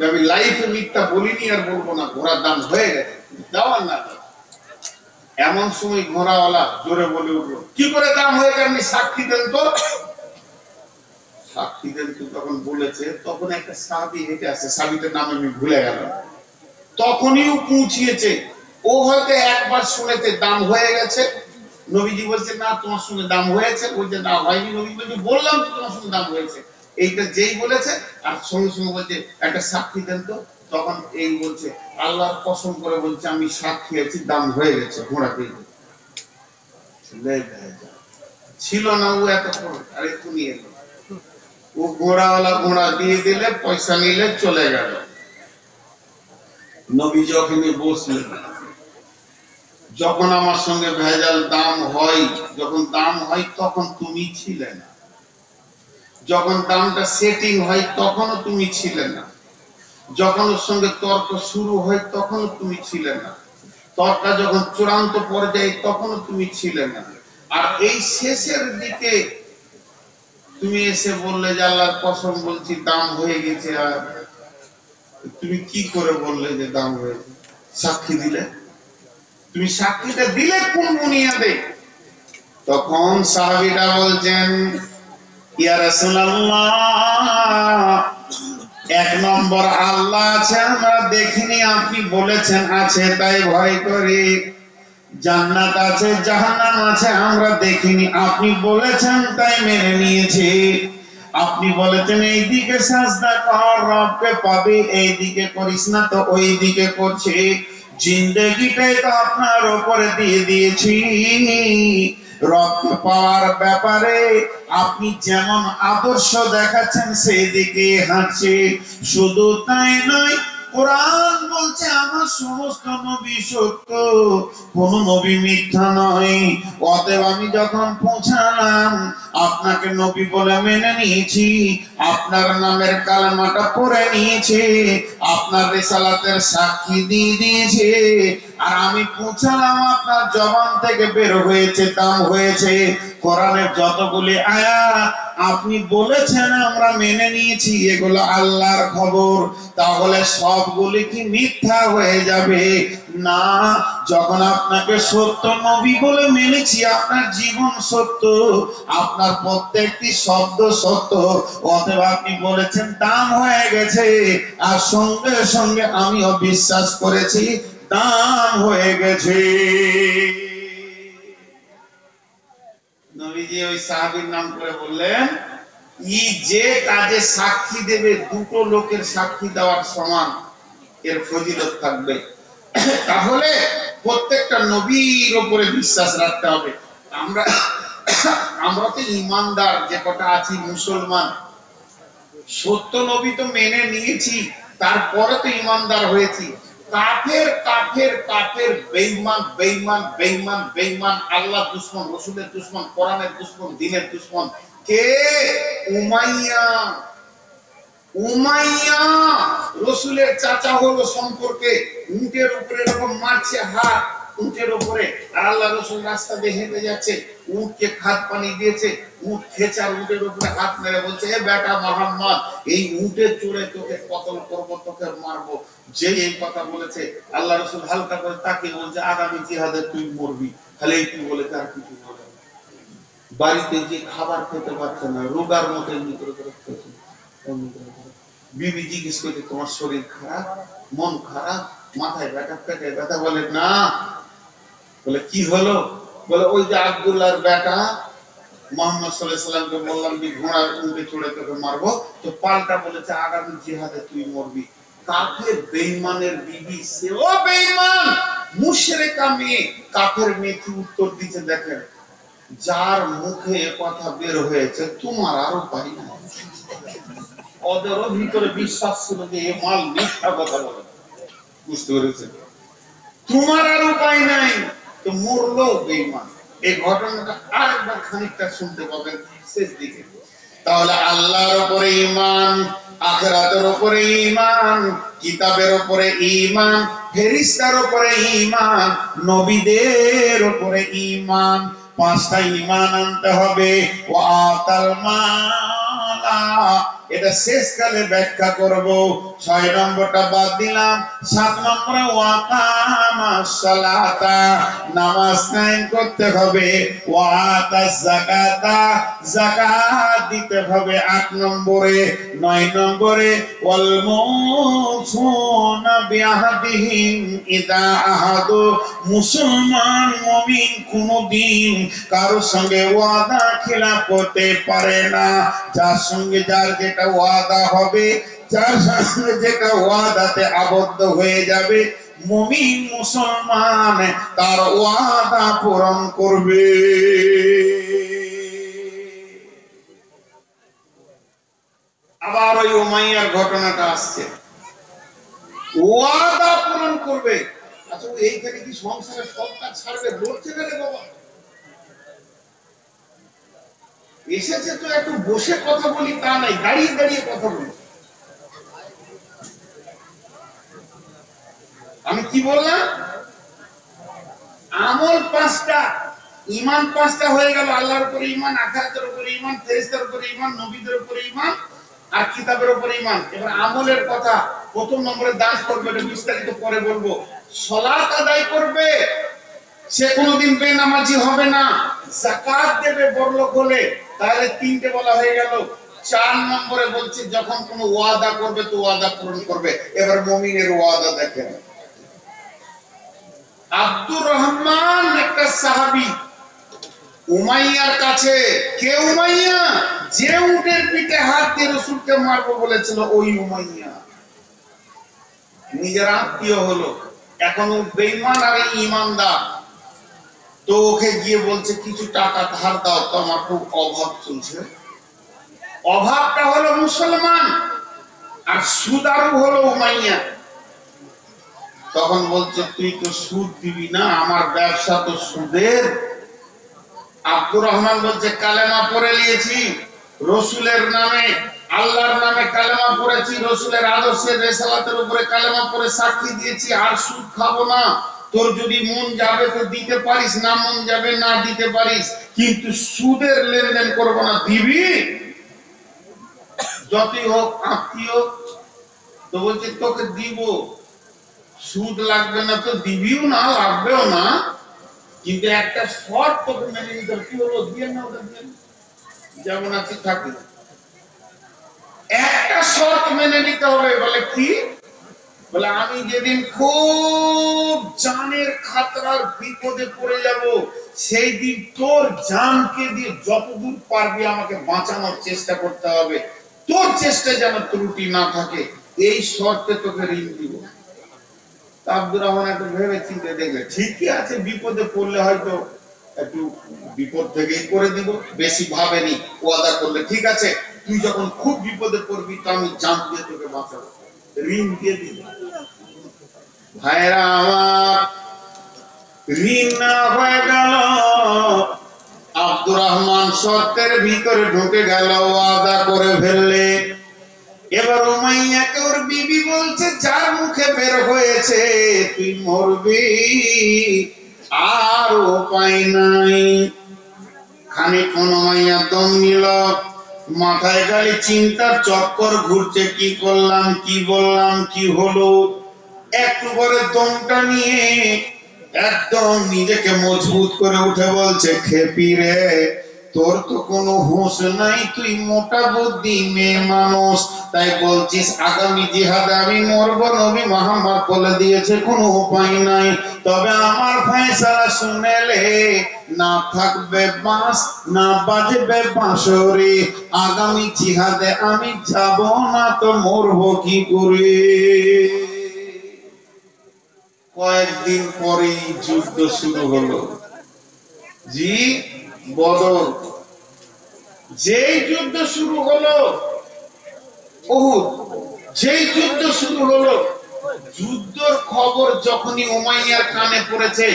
আমি লাইফে মিথ্যা বলিনি আর বলবো না, ঘোড়ার দাম হয়ে গেছে, দাও আর না দাও। এমন সময় ঘোড়াওয়ালা জোরে বলে উঠলো, কি করে দাম হয়ে গেছে, আপনি সাক্ষী দেন তো। সাক্ষী দেন তো তখন বলেছে, তখন একটা সাহাবী হেঁটে আসছে, সাহাবীটার নাম আমি ভুলে গেলাম। তখনই ও পৌঁছিয়েছে। ও হয়তো একবার শুনেছে দাম হয়ে গেছে। নবীজি বলছে, না, তোমার সঙ্গে দাম হয়েছে। বলছে, না, হয়নি। নবী বলছে, বললাম তো তোমার সঙ্গে দাম হয়েছে। এইটা যেই বলেছে, আর সঙ্গে সঙ্গে বলছে, একটা সাক্ষী দেন তো। তখন এই বলছে, আল্লাহর কসম করে বলছে, আমি সাক্ষী আছি, দাম হয়ে গেছে ঘোড়া দিয়ে। ছিল না ও এতক্ষণ, আর একটু নিয়ে এলো। ও ঘোড়াওয়ালা ঘোড়া দিয়ে দিলে, পয়সা নিলে, চলে গেল। নবী যখন বসলেন, যখন আমার সঙ্গে ভেজাল দাম হয়, যখন দাম হয় তখন তুমি ছিলে না, যখন দামটা সেটিং হয় তখনও তুমি ছিলে না, যখন ওর সঙ্গে তর্ক শুরু হয় তখনও তুমি ছিলে না, তর্ক যখন চূড়ান্ত পর্যায়ে তখনও তুমি ছিলে না, আর এই শেষের দিকে তুমি এসে বললে যে আল্লাহর কসম বলছি দাম হয়ে গেছে। আর তুমি কি করে বললে যে দাম হয়েছে? সাক্ষী দিলে। তুমি সাক্ষীটা দিলে কোন বুনিয়াদে? তখন সাহাবীরা বলছেন, ইয়া রাসূলুল্লাহ, এক নম্বর আল্লাহ আছে আমরা দেখিনি, আপনি বলেছেন আছে তাই ভয় করি। জান্নাত আছে জাহান্নাম আছে আমরা দেখিনি, আপনি বলেছেন তাই মেনে নিয়েছি। আপনি বলেছেন এইদিকে সাজদা কর, রবকে পাবি, এইদিকে করিস না তো ওই দিকে করছি। জিন্দেগিটাই তো আপনার উপরে দিয়ে দিয়েছি, রক্ত পাওয়ার ব্যাপারে আপনি যেমন আদর্শ দেখাচ্ছেন সেই দিকে হাঁটছে। শুধু তাই নয়, কোরআন বলছে আমার সমস্ত নবী সত্য, কোন নবী মিথ্যা নয়। অতএব আমি যখন পৌঁছালাম, আপনাকে নবী বলে মেনে নিয়েছি, আপনার নামের কালেমাটা পড়ে নিয়েছে, আপনার রিসালাতের সাক্ষী দিয়ে দিয়েছে। আর আমি পৌঁছালাম, আপনার জবান থেকে বের হয়েছে, দাম হয়েছে কোরআনের যতগুলি আয়াত আপনি বলেছেন আমরা মেনে নিয়েছি, এগুলো আল্লাহর খবর, তাহলে সবগুলি কি মিথ্যা হয়ে যাবে? না, যখন আপনাকে সত্য নবী বলে মেনেছি, আপনার জীবন সত্য, আপনার প্রত্যেকটি শব্দ সত্য, অতএব আপনি বলেছেন দাম হয়ে গেছে, আর সঙ্গে সঙ্গে আমিও বিশ্বাস করেছি দাম হয়ে গেছে। নবীজি ওই সাহাবীর নাম করে বললেন, ই যে কাজে সাক্ষী দেবে দুটো লোকের সাক্ষী দেওয়ার সমান এর ফজিলত থাকবে। তাহলে প্রত্যেকটা নবীর উপরে বিশ্বাস রাখতে হবে। আমরা আমরা তো ইমানদার যে কটা আছি মুসলমান, সত্য নবী তো মেনে নিয়েছি, তারপরে তো ইমানদার হয়েছি। কাফের কাফের কাফের, বেঈমান বেঈমান বেঈমান বেঈমান, আল্লাহ দুশমন, রাসূলের দুশমন, কোরআনের দুশমন, দ্বীনের দুশমন কে? উমাইয়া। উমাইয়া রাসূলের চাচা হলো সম্পর্কে, উটের উপরে এরকম মারছে হাত, উটের উপরে, আর আল্লাহ রাসূল রাস্তা দিয়ে হেঁটে যাচ্ছে, উটকে খাদ পানি দিয়েছে, উট খেছে, আর উটের উপরে হাত মেরে বলছে, এ বেটা মুহাম্মদ, এই উটের চড়ে তোকে কতল করব, তোকে মারবো। যে এই কথা বলেছে, আল্লাহ রাসূল হালকা করে তাকিয়ে বলছে, আগামী জিহাদে তুই মরবি। খালি একটু বলে তার কিছু বলে, বাড়িতে যে খাবার খেতে পারছে না, রোগার মতো এমনি করে খেয়েছে। বিবি জিজ্ঞেস করছে, তোমার শরীর খারাপ, মন খারাপ, মাথায় ব্যথা, পেটে ব্যথা? বলে না। বলে কি হলো? বলে ওই যে আব্দুল্লাহর বেটা মুহাম্মদ সাল্লাল্লাহু আলাইহি ওয়াসাল্লামকে বললাম যে ঘোড়ার উঠে চড়ে তোকে মারবো, তো পাল্টা বলেছে আগামী জিহাদে তুই মরবি। কাফের বেঈমানের বিবি, সেও বেঈমান, মুশরিকা মেয়ে, কাফের মেয়ে কি উত্তর দিতে দেখেন, যার মুখে কথা বের হয়েছে তোমার আর উপায় নাই। ওদেরও ভিতরে বিশ্বাস ছিল যে এ মাল মিথ্যা কথা বলে, বুঝতে পেরেছেন? তোমার আর উপায় নাই, তো মরলো বেঈমান। এই ঘটনাটা আরেকবার খানিকটা শুনতে পাবেন শেষ দিকে। তাহলে আল্লাহর উপরে ঈমান, আখিরাতের উপরে ঈমান, কিতাবের উপরে ঈমান, ফেরেশতার উপরে ঈমান, নবীদের উপরে ঈমান, পাঁচটা ঈমান আনতে হবে। ওয়া আতাল মালা, এটা শেষকালে ব্যাখ্যা করব। 6 নম্বরটা বাদ দিলাম, 7 নম্বরে ওয়াকামাস সালাতা, নামাজ কায়েম করতে হবে। ওয়াতাজ যাকাতা, যাকাত দিতে হবে 8 নম্বরে। 9 নম্বরে ওয়াল মুফুনা বিআহদিহিম ইদা আহাদু, মুসলমান মুমিন কোনদিন কারোর সঙ্গে ওয়াদা খিলাফ করতে পারে না। যার সঙ্গে যার যেটা ওয়াদা হবে, যার সঙ্গে যেটা ওয়াদাতে আবদ্ধ হয়ে যাবে, মুমিন মুসলমান তার ওয়াদা পূরণ করবে। আবার ওই উমাইয়ার ঘটনাটা আসছে, ওয়াদা পূরণ করবে। আচ্ছা, এইখানে কি সংসারে সব কাজ ছাড়বে? বলছে না রে বাবা, এসেছে তো একটু বসে কথা বলি তা নাই, দাঁড়িয়ে দাঁড়িয়ে কথা বলি। আমি কি বললাম? আমল 5টা, ঈমান 5টা হয়ে গেল। আল্লাহর উপরে ঈমান, আখিরাতের উপরে ঈমান, ফেরেশতার উপরে ঈমান, নবীদের উপরে ঈমান, আর কিতাবের উপরে ঈমান। এবার আমলের কথা, প্রথম নম্বরে দান করবে, এটা বিস্তারিত পরে বলবো। সালাত আদায় করবে, সে কোনোদিন বেনামাজি হবে না। যাকাত দেবে বড়লোক হলে, তাহলে 3টে বলা হয়ে গেল। 4 নম্বরে বলছে যখন কোনো ওয়াদা করবে তো ওয়াদা পূরণ করবে। এবার মুমিনের ওয়াদা দেখেন। আব্দুর রহমান একটা সাহাবী, উমাইয়ার কাছে। কে উমাইয়া? যে উটের পিঠে হাত দিয়ে রাসূলকে মারবো বলেছিল, ওই উমাইয়া। নিজের আত্মীয় হলো, এখন বেঈমান আর ঈমানদার। তো ওকে গিয়ে বলছে কিছু টাকা ধার দাও তো, আমার খুব অভাব চলছে। অভাবটা হলো মুসলমান আর সুদারু হলো উমাইয়া। তখন বলছে তুই তো সুদ দিবি না, আমার ব্যবসা তো সুদের। আব্দুর রহমান বলছে কালেমা পড়ে নিয়েছি রসুলের নামে, আল্লাহর নামে কালেমা পড়েছি, রসুলের আদর্শের রেসালাতের উপরে কালেমা পড়ে সাক্ষী দিয়েছি, আর সুদ খাবো না। তোর যদি মন যাবে তো দিতে পারিস, না মন যাবে না দিতে পারিস, কিন্তু সুদের লেনদেন করবো না। দিবি? যতই হোক আত্মীয়। তো বলছে তোকে দিব, সুদ লাগবে না তো দিবিও না, লাগবেও না, কিন্তু একটা শর্ত তোকে মেনে নিতে হবে। কি হলো? দিয়ে না, ওটা দিয়ে যেমন আছে থাকি, একটা শর্ত মেনে নিতে হবে। বলে কি? বলে আমি যেদিন খুব জানের খাতরার বিপদে পড়ে যাব, সেই দিন তোর জানকে দিয়ে যতদূর পারবি আমাকে বাঁচানোর চেষ্টা করতে হবে, তোর চেষ্টায় যেন ত্রুটি না থাকে, এই শর্তে তোকে ঋণ দিব। আব্দুর রহমান একটু ভেবে চিন্তে দেখলে ঠিকই আছে, বিপদে পড়লে হয়তো একটু বিপদ থেকেই করে দিব, বেশি ভাবেনি। ওয়াদা করলে ঠিক আছে, তুই যখন খুব বিপদে পড়বি তো আমি জান দিয়ে তোকে বাঁচাবো, ঋণ দিয়ে দিব। ভাইরা আমার, ঋণ না হয়ে গেল। আব্দুর রহমান শর্তের ভিতরে ঢুকে গেল, ওয়াদা করে ফেললে। এবার উমাইয়াকে ওর বিবি বলছে যার মুখে বের হয়েছে তুই মরবি, আর উপায় নাই। খানিকক্ষণ উমাইয়া দম নিল, মাথায় খালি চিন্তার চক্কর ঘুরছে, কি করলাম, কি বললাম, কি হলো। একটু পরে দমটা নিয়ে একদম নিজেকে মজবুত করে উঠে বলছে খেপি রে, তোর তো কোনো হুঁশ নাই, তুই মোটা বুদ্ধি মেয়ে মানুষ, তাই বলছিস আগামী জিহাদে আমি মরবো। নবী মুহাম্মদ বলে দিয়েছে কোনো উপায় নাই, তবে আমার ফয়সালা শুনেলে না থাকবে বাঁশ না বাজবে বাঁশরি, আগামী জিহাদে আমি যাব না তো মরবো কি করে। কয়েকদিন পরেই যুদ্ধ শুরু হলো। জি, বদর। যেই যুদ্ধ শুরু হলো, উহুদ, যেই যুদ্ধ শুরু হলো, যুদ্ধর খবর যখনই উমাইয়ার কানে পড়েছে,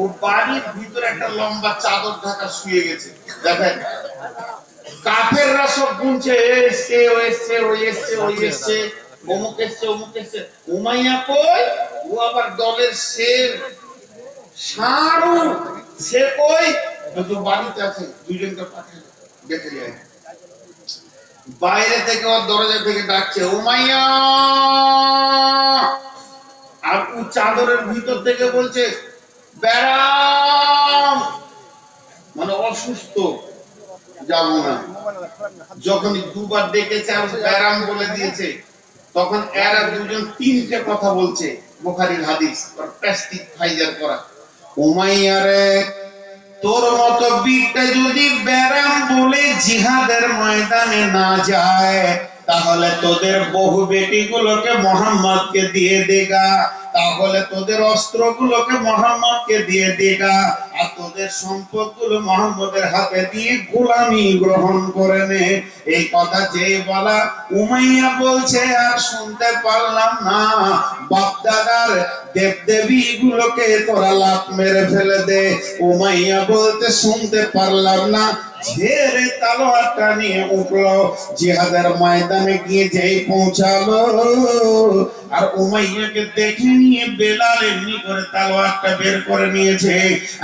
ও বাড়ির ভিতরে একটা লম্বা চাদর ঢাকা শুয়ে গেছে। দেখেন কাফেররা সব গুনছে, এসছে ও এসছে, ওই এসছে, ওই এসছে, অমুক এসছে, অমুক এসছে। উমাইয়া কই? ও আবার দলের শের সারু, সে কই? তো বাড়িতে আছে, দুজনকে পাঠিয়ে দেখে যায়। বাইরে থেকে ওর দরজা থেকে ডাকছে উমাইয়া, আর ও চাদরের ভিতর থেকে বলছে ব্যারাম, মানে অসুস্থ, যাবো না। যখন দুবার ডেকেছে আর ব্যারাম বলে দিয়েছে, তখন এরা দুজন তিনটে কথা বলছে। বুখারীর হাদিস, প্লাস্টিক ফাইজার করা। উমাইয়া রে, তোর মতো বীরটা যদি ব্যারাম বলে জিহাদের ময়দানে না যায়, তাহলে তোদের বহু বেটিগুলোকে মুহাম্মদকে দিয়ে দেগা, তাহলে তোদের অস্ত্রগুলোকে মুহাম্মদকে দিয়ে দেগা, আর তোদের সম্পদগুলো মুহাম্মদের হাতে দিয়ে গোলামি গ্রহণ করে নে। এই কথা যে বলা, উমাইয়া বলছে আর শুনতে পারলাম না, বাপদাদার দেবদেবী গুলোকে তোরা লাত মেরে ফেলে দে। উমাইয়া বলতে শুনতে পারলাম না, ঝেড়ে তলোয়ারটা নিয়ে উঠলো, জিহাদের ময়দানে গিয়ে যেই পৌঁছালো, আর উমাইয়াকে দেখে নিয়ে বেলাল এমনি করে তলোয়ারটা বের করে নিয়েছে।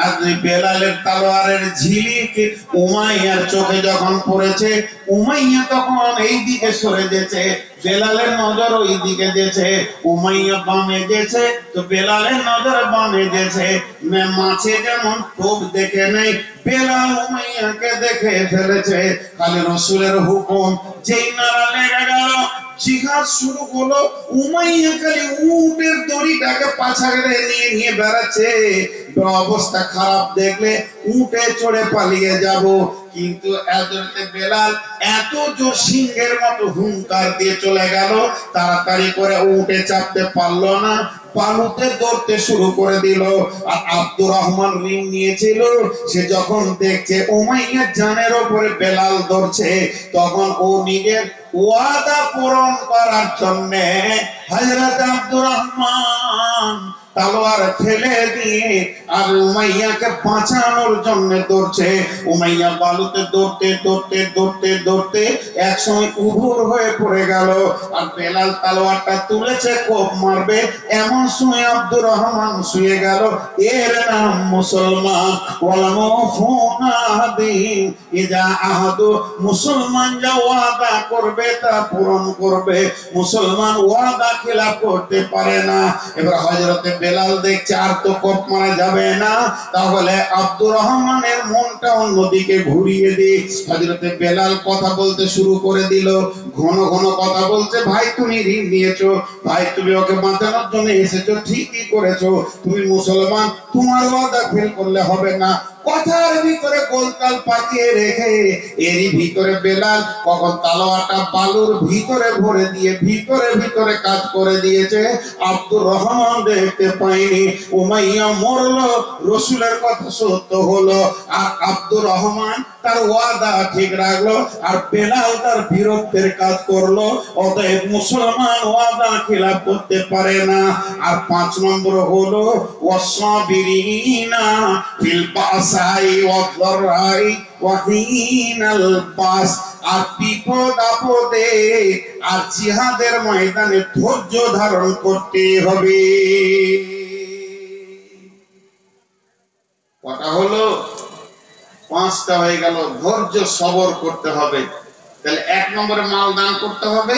আর বেলালের তলোয়ারের ঝিলিক উমাইয়ার চোখে যখন পড়েছে, উমাইয়া তখন এই দিকে সরে গেছে, বেলালের নজর ওই দিকে গেছে। উমাইয়া বামে গেছে তো বেলালের নজর বামে গেছে। মাছে যেমন টোপ দেখে নেই, বেলাল উমাইয়াকে দেখে ফেলেছে। খালি রসুলের হুকুম, যেই নারা লেগে গেল, জিহাদ শুরু হলো। উমাইয়া খালি উটের দড়িটাকে পাছাড়ে নিয়ে নিয়ে বেড়াচ্ছে। অবস্থা খারাপ দেখলে উটে চড়ে পালিয়ে যাব, কিন্তু এততে বেলাল এত জোর সিংহের মতো হুঙ্কার দিয়ে চলে গেল, তাড়াতাড়ি করে উটে চাপতে পারলো না। বালুতে ধরতে শুরু করে দিল। আর আব্দুর রহমান ঋণ নিয়েছিল, সে যখন দেখছে উমাইয়ার জানের উপরে বেলাল ধরছে, তখন ও নিজের ওয়াদা পূরণ করার জন্য হযরত আব্দুর রহমান তলোয়ার ফেলে দিয়ে আর উমাইয়াকে বাঁচানোর জন্য দৌড়ছে। উমাইয়া বালুতে দৌড়তে দৌড়তে দৌড়তে দৌড়তে একসময় উবুর হয়ে পড়ে গেল। আর বেলাল তলোয়ারটা তুলেছে কোপ মারবে, এমন সময় আব্দুর রহমান শুয়ে গেল। এর নাম মুসলমান। মুসলমান যা ওয়াদা করবে তা পূরণ করবে, মুসলমান ওয়াদা খেলাফ করতে পারে না। এবার হযরতে বেলাল দেখছে আর তো কোপ মারা যাবে না, তাহলে আব্দুর রহমানের মনটা অন্যদিকে ঘুরিয়ে দিই। হযরতে বেলাল কথা বলতে শুরু করে দিল, ঘন ঘন কথা বলছে, ভাই তুমি ঋণ নিয়েছো, ভাই তুমি ওকে বাঁচানোর জন্য এসেছো, ঠিকই করেছো, তুমি মুসলমান, তোমার ওয়াদা ফেল করলে হবে না। কথার ভিতরে গোলতাল পাকিয়ে রেখে এরই ভিতরে বেলাল কখন তালোয়ারটা বালুর ভিতরে ভরে দিয়ে ভিতরে ভিতরে কাজ করে দিয়েছে। আব্দুর রহমান দেখতে পাইনি। উমাইয়া মরলো, রসুলের কথা সত্য হলো, আর আব্দুর রহমান তার ওয়াদা ঠিক রাখলো, আর বেলাল তার বীরত্বের কাজ করলো। অতএব মুসলমান ওয়াদা খিলাফ করতে পারে না। আর 5 নম্বর হলো ওয়াসাবিরিনা ফিল বাসাই ওয়াদ-দাররাই ওয়া হিনাল বাস। আর বিপদ আপদে আর জিহাদের ময়দানে ধৈর্য ধারণ করতে হবে। কথা হলো 5টা হয়ে গেল। ধৈর্য সবর করতে হবে। তাহলে 1 নম্বরে মাল দান করতে হবে,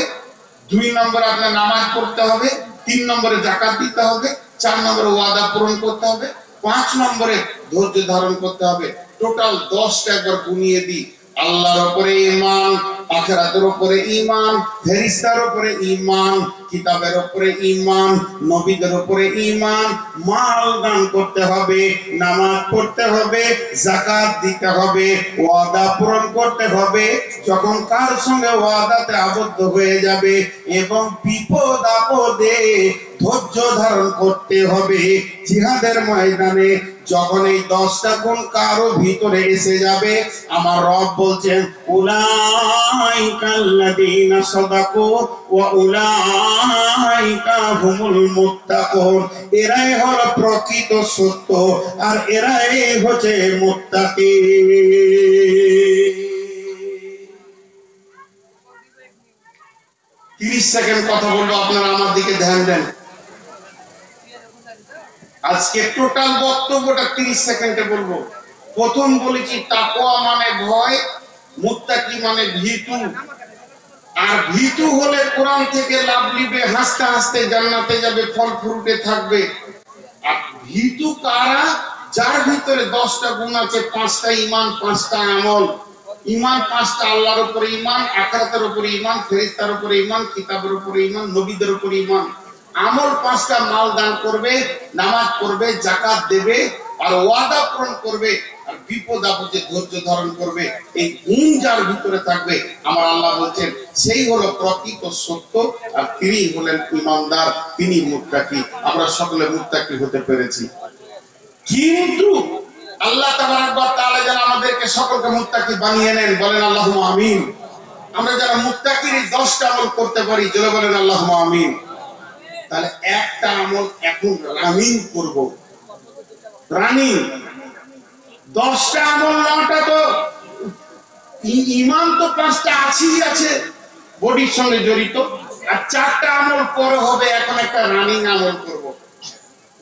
2 নম্বরে আপনার নামাজ পড়তে হবে, 3 নম্বরে যাকাত দিতে হবে, 4 নম্বরে ওয়াদা পূরণ করতে হবে, 5 নম্বরে ধৈর্য ধারণ করতে হবে। টোটাল 10টা একবার গুনিয়ে দিই। আল্লাহর উপরে ঈমান, আখিরাতের উপরে ঈমান, ফেরেশতার উপরে ঈমান, কিতাবের উপরে ঈমান, নবীদের উপরে ঈমান, মাল দান করতে হবে, নামাজ পড়তে হবে, যাকাত দিতে হবে, ওয়াদা পূরণ করতে হবে যখন কার সঙ্গে ওয়াদাতে আবদ্ধ হয়ে যাবে, এবং বিপদ আপদে ধৈর্য ধারণ করতে হবে। জিহাদের ময়দানে যখন এই 10টা গুণ কারো ভিতরে এসে যাবে, আমার রব বলছেন উলাইকাল্লাযীনা সাদাকু ওয়া উলাইকা হুমুল মুত্তাকুন। এরাই হলো প্রকৃত সত্য, আর এরাই হচ্ছে মুত্তাকি। 30 সেকেন্ড কথা বলবো, আপনারা আমার দিকে ধ্যান দেন। আজকে টোটাল বক্তব্যটা 30 সেকেন্ডে বলবো। প্রথম বলেছি তাকওয়া মানে ভয়, মুত্তাকি মানে ভীতু। আর ভীতু হলে কোরআন থেকে লাভ নিবে, হাসতে হাসতে জান্নাতে যাবে, ফল ফ্রুটে থাকবে। আর ভীতু কারা? যার ভিতরে 10টা গুণ আছে, 5টা ঈমান, 5টা আমল। ঈমান 5টা, আল্লাহর উপরে ঈমান, আখিরাতের উপরে ঈমান, ফেরেশতার উপরে ঈমান, কিতাবের উপরে ঈমান, নবীদের উপরে ঈমান। আমল 5টা, মাল দান করবে, নামাজ পড়বে, যাকাত দেবে, আর ওয়াদা পূরণ করবে, আর বিপদ আপদে ধৈর্য ধারণ করবে। এই গুণ যার ভিতরে থাকবে, আমার আল্লাহ বলছেন সেই হলো প্রকৃত সত্য, আর তিনি হলেন ঈমানদার, তিনি মুত্তাকি। আমরা সকলে মুত্তাকি হতে পেরেছি। কিন্তু আল্লাহ তাবারক ওয়া তাআলা যেন আমাদেরকে সকলকে মুত্তাকি বানিয়ে নেন, বলেন আল্লাহুম্মা আমিন। আমরা যারা মুত্তাকির 10টা আমল করতে পারি, জোরে বলেন আল্লাহুম্মা আমিন। তাহলে একটা আমল এখন রানিং করব, রানিং। 10টা আমল, 9টা তো ঈমান তো 5টা আছেই আছে, বডির সঙ্গে জড়িত, আর 4টা আমল পরে হবে। এখন একটা রানিং আমল করব।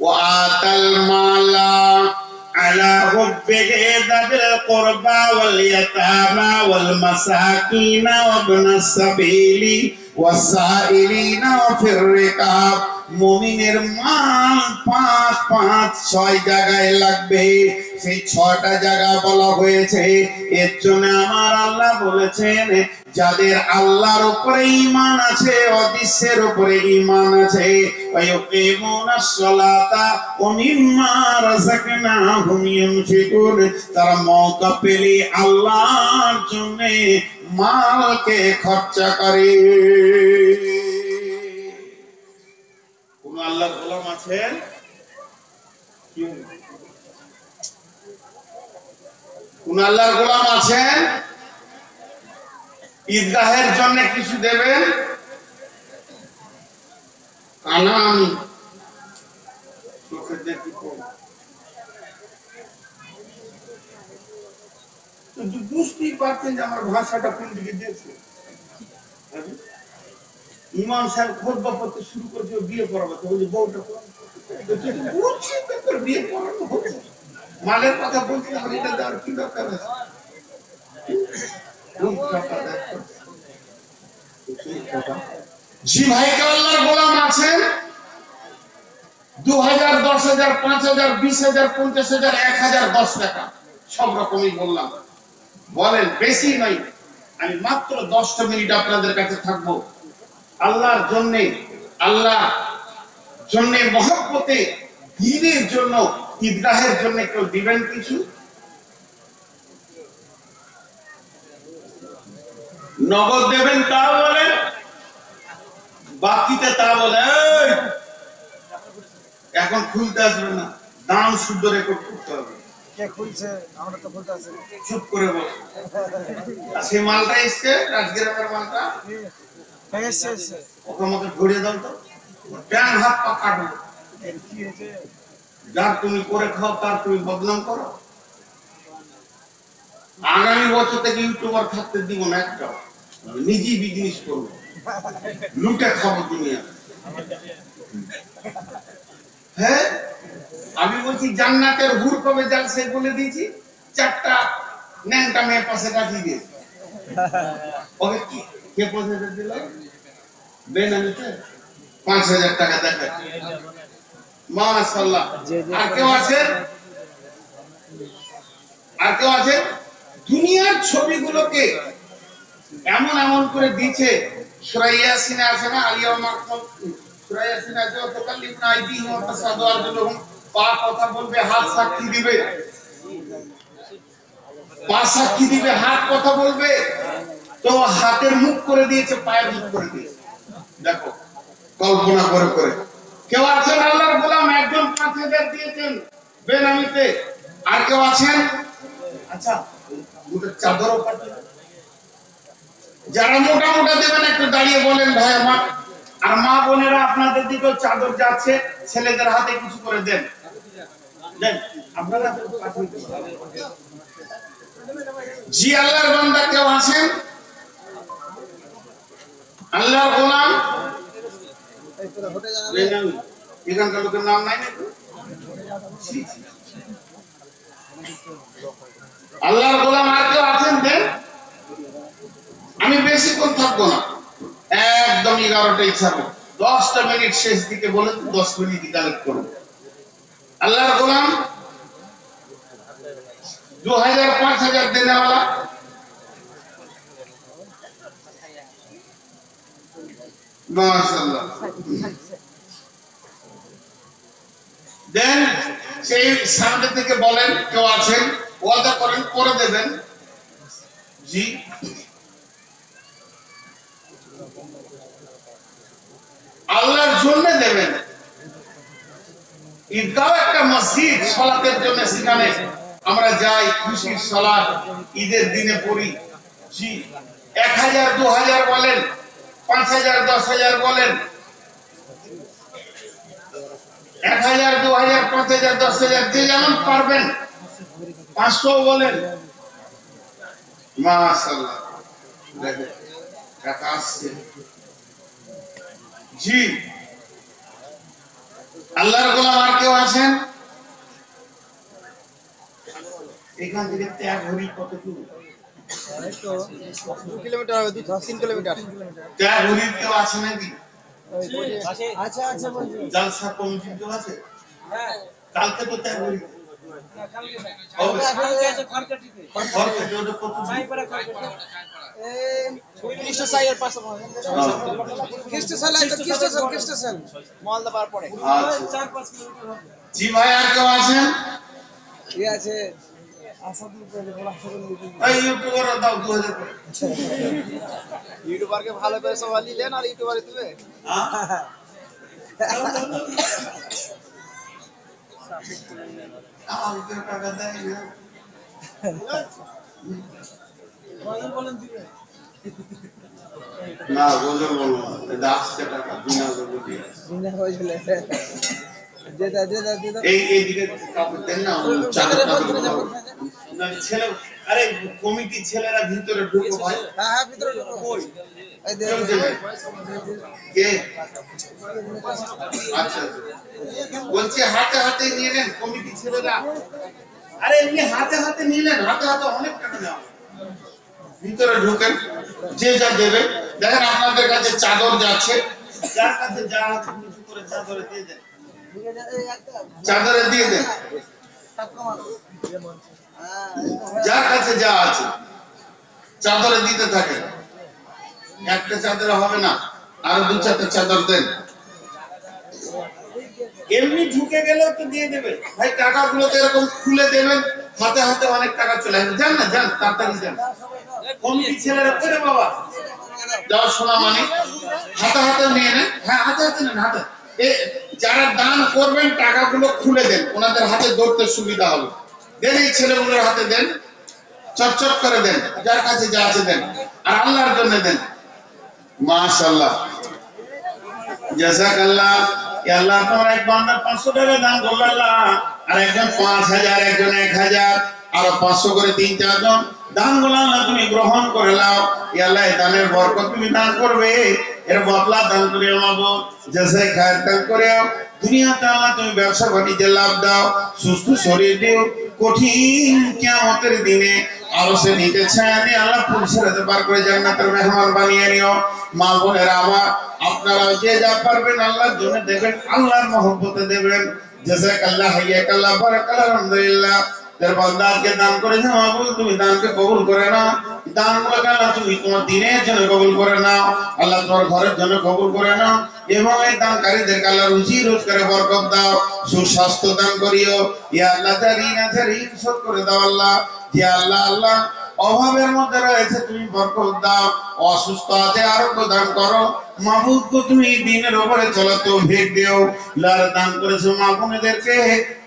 ওয়াতাল মালা আলা হুব্বিহি যাবিল কুরবা ওয়াল ইয়াতামা ওয়াল মাসাকিনা ওয়া ইবনাস সাবিলি ওয়াস সাইলিনা ফির রিকাব। মুমিনের মাল 5 জায়গায় লাগবে। সেই 6টা জায়গা বলা হয়েছে। এর জন্য আমার আল্লাহ বলেছেন, যাদের আল্লাহর উপরে ঈমান আছে, অদৃশ্যের উপরে ঈমান আছে, ওয়ায়ুকিমুনাস সালাতা ওয়া মিম্মা রাযাকনাহুম ইউনফিকুন, তারা মওকা পেলে আল্লাহর জন্য মালকে খরচা করে। কোন আল্লাহ আল্লাহর গোলাম আছেন কোন আল্লাহর গোলাম আছেন ঈদগাহের জন্য কিছু দেবেন কানা আমি চোখে দেখি তো বুঝতেই পারছেন যে আমার ভাষাটা কোন দিকে দিয়েছে ইমাম সাহেব খোদবা পড়তে শুরু করছে বিয়ে করাবো তো বলছে বউটা বলছি তো বিয়ে করানো হচ্ছে মালের কথা বলছি আমার এটা দেওয়ার কি দরকার আছে জি ভাই কে আল্লাহর গোলাম আছেন 2000 10,000 5,000 20,000 50,000 1,000 10 টাকা সব রকমই বললাম বলেন বেশি নয় আমি মাত্র 10টা মিনিট আপনাদের কাছে থাকবো আল্লাহর জন্য আল্লাহ জন্য মহব্বতে দ্বীনের জন্য ঈদগাহের জন্য কেউ দিবেন কিছু নগদ দেবেন তা বলেন বাকিতে তা বলে এখন খুলতে আসবে না দাম শুদ্ধ রেকর্ড করতে হবে কে খুলছে আমরা তো খুলতে আসি চুপ করে বল সেই মালটা এসছে রাজগিরামের মালটা এসছে ওকে আমাকে ঘুরিয়ে দাও তো প্যান হাত পা কাটবো কি হয়েছে যার তুমি করে খাও তার তুমি বদনাম করো আগামী বছর থেকে ইউটিউবার থাকতে দিব না একটা নিজেই বিজনেস করবো লুটে খাবো দুনিয়া হ্যাঁ আমি বলছি জান্নাতের হুর কবে যাচ্ছে বলে দিয়েছি 4টা ন্যাংটা মেয়ের পাশে রাখি দিয়ে ওকে কি কে পয়সা দিল বেনামিতে 5,000 টাকা দেখে মাশাআল্লাহ আর কেউ আছে দুনিয়ার ছবিগুলোকে এমন এমন করে দিয়েছে সূরা ইয়াসিনে আছে না আলিয়াউমা সূরা ইয়াসিনে আছে তাকাল্লিমনা আইদিহিম ওয়া তাসাদু আরজুলুহুম পা কথা বলবে হাত সাক্ষী দিবে পা সাক্ষী দিবে হাত কথা বলবে তো হাতের মুখ করে দিয়েছে পায়ের মুখ করে দিয়েছে দেখো কল্পনা করে করে কেউ আছেন আল্লাহর গোলাম একজন 5,000 দিয়েছেন বেনামিতে আর কেউ আছেন আচ্ছা দুটো চাদরও পাঠিয়ে যারা মোটা মোটা দেবেন একটু দাঁড়িয়ে বলেন ভাই আমার আর মা বোনেরা আপনাদের দিকেও চাদর যাচ্ছে ছেলেদের হাতে কিছু করে দেন দেন আপনারা জি আল্লাহর বান্দা কেউ আছেন আল্লাহর গোলাম এখানকার লোকের নাম নাই নাকি আল্লাহর গোলাম আর কেউ আছেন দেন আমি বেশিক্ষণ থাকবো না একদম 11টাই ছাড়বো 10টা মিনিট শেষ দিকে বলে 10 মিনিট কালেক্ট করবো আল্লাহর গোলাম 2000 5,000 দেনেওয়ালা মাশাআল্লাহ দেন সেই সামনে থেকে বলেন কেউ আছেন ওয়াদা করেন করে দেবেন জি আল্লাহর জন্য দেবেন ঈদগাহ একটা মসজিদ সালাতের জন্য সেখানে আমরা যাই খুশির সালাত ঈদের দিনে পড়ি জি 1000 2000 বলেন 5,000 10,000 বলেন 1000 2000 5,000 10,000 যে যেমন পারবেন 500 বলেন মাশাআল্লাহ দেখেন টাকা আসছে জি আল্লাহর গোলাম আর কেউ আছেন এখান থেকে ত্যাগ হরি কত দূর 2 কিলোমিটার 3 কিলোমিটার ত্যাগ হরি কেউ আছে নাকি আচ্ছা আচ্ছা বলছি জালসা কমিটি কেউ আছে হ্যাঁ কালকে তো ত্যাগ হরি কালকে আছে খরকাটিতে খরকাটি ওটা কত ছাইপাড়া খরকাটি খ্রিস্ট সাইয়ের পাশে খ্রিস্ট সাল মালদা পার পড়ে 4-5 কিলোমিটার হবে জি ভাই আর কেউ আছেন কি আছে আসাদুল বলে বলা এই ইউটিউবার দাও 2000 ইউটিউবার কে ভালো করে সবাই নিলেন আর ইউটিউবারে দিবে আমাকে টাকা দেয় না। না বলবো বলবো না, এটা আসছে টাকা বিনা বলবো দিয়ে এইদিকে কাউকে দেন না, চাদর টাদর গুলো। না ছেলে, আরে কমিটি ছেলেরা ভিতরে ঢুকো ভাই। হ্যাঁ ভিতরে ঢুকো। কই কেউ দেবে? কে? আচ্ছা বলছি হাতে হাতে নিয়ে নেন কমিটি ছেলেরা। আরে এমনি হাতে হাতে নিয়ে নেন, হাতে হাতে অনেক টাকা নেওয়া। ভিতরে ঢুকেন, যে যা দেবে। দেখেন আপনাদের কাছে চাদর যাচ্ছে, যার কাছে যা আছে কিছু করে চাদরে দিয়ে দেন, চাদরে দিয়ে দেন। যার কাছে যা আছে চাদরে দিতে থাকেন। একটা চাদরে হবে না, আরো দু চারটা চাদর দেন। এমনি ঢুকে গেলেও তো দিয়ে দেবে ভাই। টাকাগুলো তো এরকম খুলে দেবেন, হাতে হাতে অনেক টাকা চলে আসবে। যান না, যান তাড়াতাড়ি যান। কমিটি ছেলেরা করে বাবা যাও শোনা মানে হাতে হাতে নিয়ে নেন। হ্যাঁ হাতে হাতে নেন, হাতে। যারা দান করবেন টাকাগুলো খুলে দেন, ওনাদের হাতে ধরতে সুবিধা হবে। দেন এই ছেলেগুলোর হাতে দেন, চটচট করে দেন, যার কাছে যা আছে দেন, আর আল্লাহর জন্য দেন। মাশাআল্লাহ, জাযাকাল্লাহ। আল্লাহ তোমার এক বান্দা 500 টাকা দান করল আল্লাহ, আর একজন 5000, একজন 1000, আর 500 করে 3-4 জন দান গুলো আল্লাহ তুমি গ্রহণ করে নাও। আল্লাহ এই দানের বরকত তুমি দান করবে, এর বদলা দান করে মাবুদ জাযায়ে খায়ের দান করেও। দুনিয়াতে আল্লাহ তুমি ব্যবসা বাণিজ্যে লাভ দাও, সুস্থ শরীর দিও। কঠিন কিয়ামতের দিনে আরো সে নিতে চায় আল্লাহ পুরস্কারে পার করে জান্নাতের মেহমান বানিয়ে নিও। মা বোনেরা আমার, আপনারা যে যা পারবেন আল্লাহর জন্য দেবেন, আল্লাহর মহব্বতে দেবেন। জাযাকাল্লাহ, হাইয়াকাল্লাহ, বারাকাল্লাহ, আলহামদুলিল্লাহ। যার বান্দা আজকে দান করেছে মাহবুব তুমি দানকে কবুল করে নাও। দানগুলোকে আল্লাহ তুমি তোমার দ্বীনের জন্য কবুল করে নাও, আল্লাহ তোমার ঘরের জন্য কবুল করে নাও। এবং এই দানকারীদেরকে আল্লাহ রুজি রোজগারে বরকত দাও, সুস্বাস্থ্য দান করিও। ইয়া আল্লাহ যার ঋণ আছে ঋণ শোধ করে দাও আল্লাহ। ইয়া আল্লাহ, আল্লাহ অভাবের মধ্যে রয়েছে তুমি বরকত দাও, অসুস্থ আছে আরোগ্য দান করো। মাহবুব গো তুমি দিনের উপরে চলার তৌফিক দিও। লার দান করেছো মা বোনেদেরকে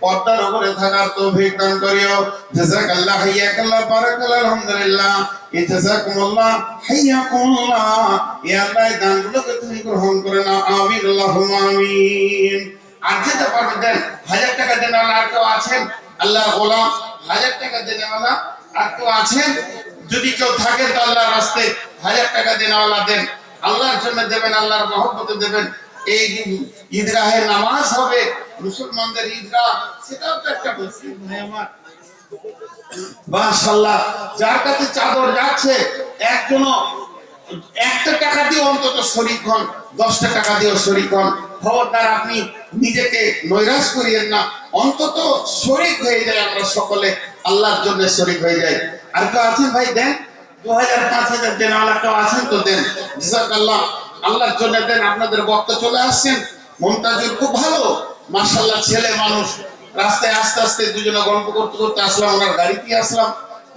পর্দার উপরে থাকার তৌফিক দান করিও। জাযাকাল্লাহ, হাইয়াকাল্লাহ, বারাকাল্লাহ, আলহামদুলিল্লাহ। জাযাকুমুল্লাহ, হাইয়াকুমুল্লাহ। ইয়া আল্লাহ দানগুলোকে তুমি গ্রহণ করে নাও, আমিন আল্লাহুম্মা আমিন। আর যেটা পারবেন দেন, 1000 টাকা দেন। আর কেউ আছেন আল্লাহর গোলাম 1000 টাকা দেন, আর কেউ আছেন? যদি কেউ থাকে তো আল্লাহর রাস্তায় 1000 টাকা দেন, দেন, আল্লাহর জন্য দেবেন, আল্লাহর মহব্বতে দেবেন। এই ঈদগাহে নামাজ হবে, মুসলমানদের ঈদগাহ, সেটাও তো একটা মসজিদ ভাই আমার। মাশাআল্লাহ, যার কাছে চাদর যাচ্ছে একজনও একটা টাকা দিয়ে অন্তত শরীক হন, 10টা টাকা দিয়েও শরীক হন। খবরদার আপনি নিজেকে নৈরাশ করিয়েন না, অন্তত শরীক হয়ে যায়। আমরা সকলে আল্লাহর জন্য শরীক হয়ে যাই। আর কেউ আছেন ভাই দেন, 2000 5000 দেন, আল্লাহ কেউ আছেন তো দেন। জাযাকাল্লাহ, আল্লাহর জন্য দেন। আপনাদের বক্তা চলে আসছেন, মুমতাজুর খুব ভালো মাশাআল্লাহ ছেলে মানুষ। রাস্তায় আস্তে আস্তে দুজনে গল্প করতে করতে আসলাম, ওনার গাড়িতে আসলাম।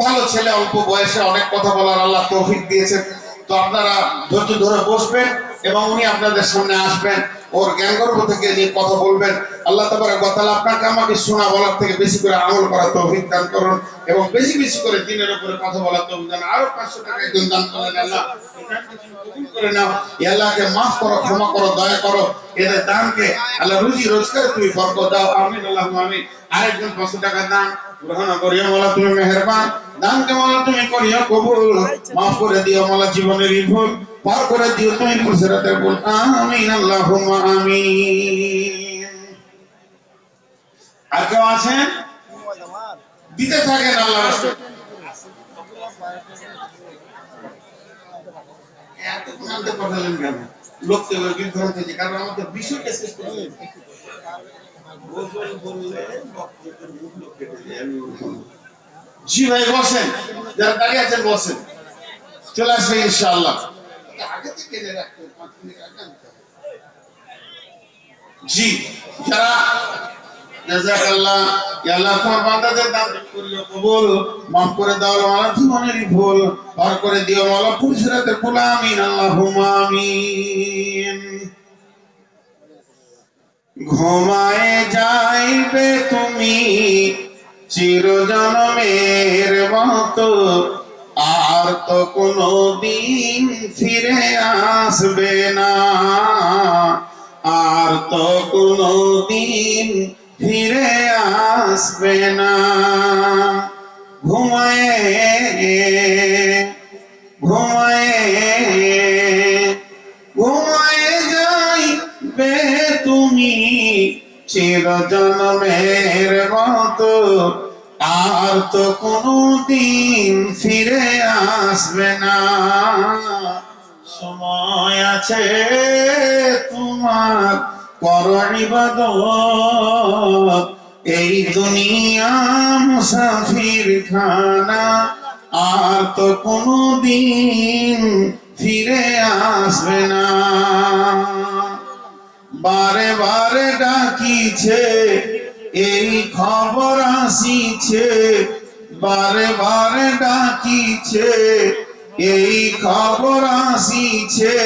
ভালো ছেলে, অল্প বয়সে অনেক কথা বলার আল্লাহ তৌফিক দিয়েছেন। তো আপনারা ধৈর্য ধরে বসবেন এবং উনি আপনাদের সামনে আসবেন, ওর জ্ঞানগর্ভ থেকে নিয়ে কথা বলবেন। আল্লাহ তাবারক ওয়া তাআলা আপনাকে আমাকে শোনা বলার থেকে বেশি করে আমল করার তৌফিক দান করুন, এবং বেশি বেশি করে দ্বীনের উপরে কথা বলার তৌফিক দান। আরো 500 টাকা একজন দান করেন আল্লাহ, এটা কবুল করে নাও। ইয়া আল্লাহকে maaf করো, ক্ষমা করো, দয়া করো। এদের দানকে আল্লাহ রুজি রোজগারে তুমি বরকত দাও, আমিন আল্লাহুম্মা আমিন। আরেকজন 500 টাকা দান গ্রহণ করিও মাওলা, তুমি মেহেরবান। দানকে মাওলা তুমি করিও কবুল, maaf করে দিও মাওলা, জীবনের ভুল পার করে দিও তুমি পুরসরাতের ভুল, আমিন আল্লাহুম্মা আমিন। আর কেউ আছেন? দিতে থাকেন আল্লাহ রাসূল। এত কোরআনতে পড়লেন কেন? লোককে বিভ্রান্ত হয়েছে, কারণ আমাদের বিষয়টা শেষ করতে হবে। গোসল বললে বক্তব্যের মূল্য কেটে যায়। জি ভাই বসেন, যারা দাঁড়িয়ে আছেন বসেন, চলে আসবে ইনশাআল্লাহ। আগে থেকে জেনে রাখতে 5 মিনিট আগে। জি যারা জাযাকাল্লাহ, ইয়া আল্লাহ তোমার বান্দাদের দান করিও কবুল, maaf করে দাও মাওলা, জীবনের ভুল পার করে দিও মাওলা, পুরসরাতের ভুল, আমিন আল্লাহুম্মা আমিন। ঘুমায়ে যাইবে তুমি চিরজন্মের মতো, আর তো কোনো দিন ফিরে আসবে না, আর তো কোনো দিন ফিরে আসবে না। ঘুমায়ে ঘুমায়ে ঘুমায়ে যাইবে তুমি চিরজন্মের মতো, আর তো কোনো দিন ফিরে আসবে না। সময় আছে তোমার করো ইবাদত, এই দুনিয়া মুসাফির খানা, আর তো কোনো দিন ফিরে আসবে না। বারে বারে ডাকিছে এই খবর আসিছে, বারে বারে ডাকিছে এই খবর আসিছে,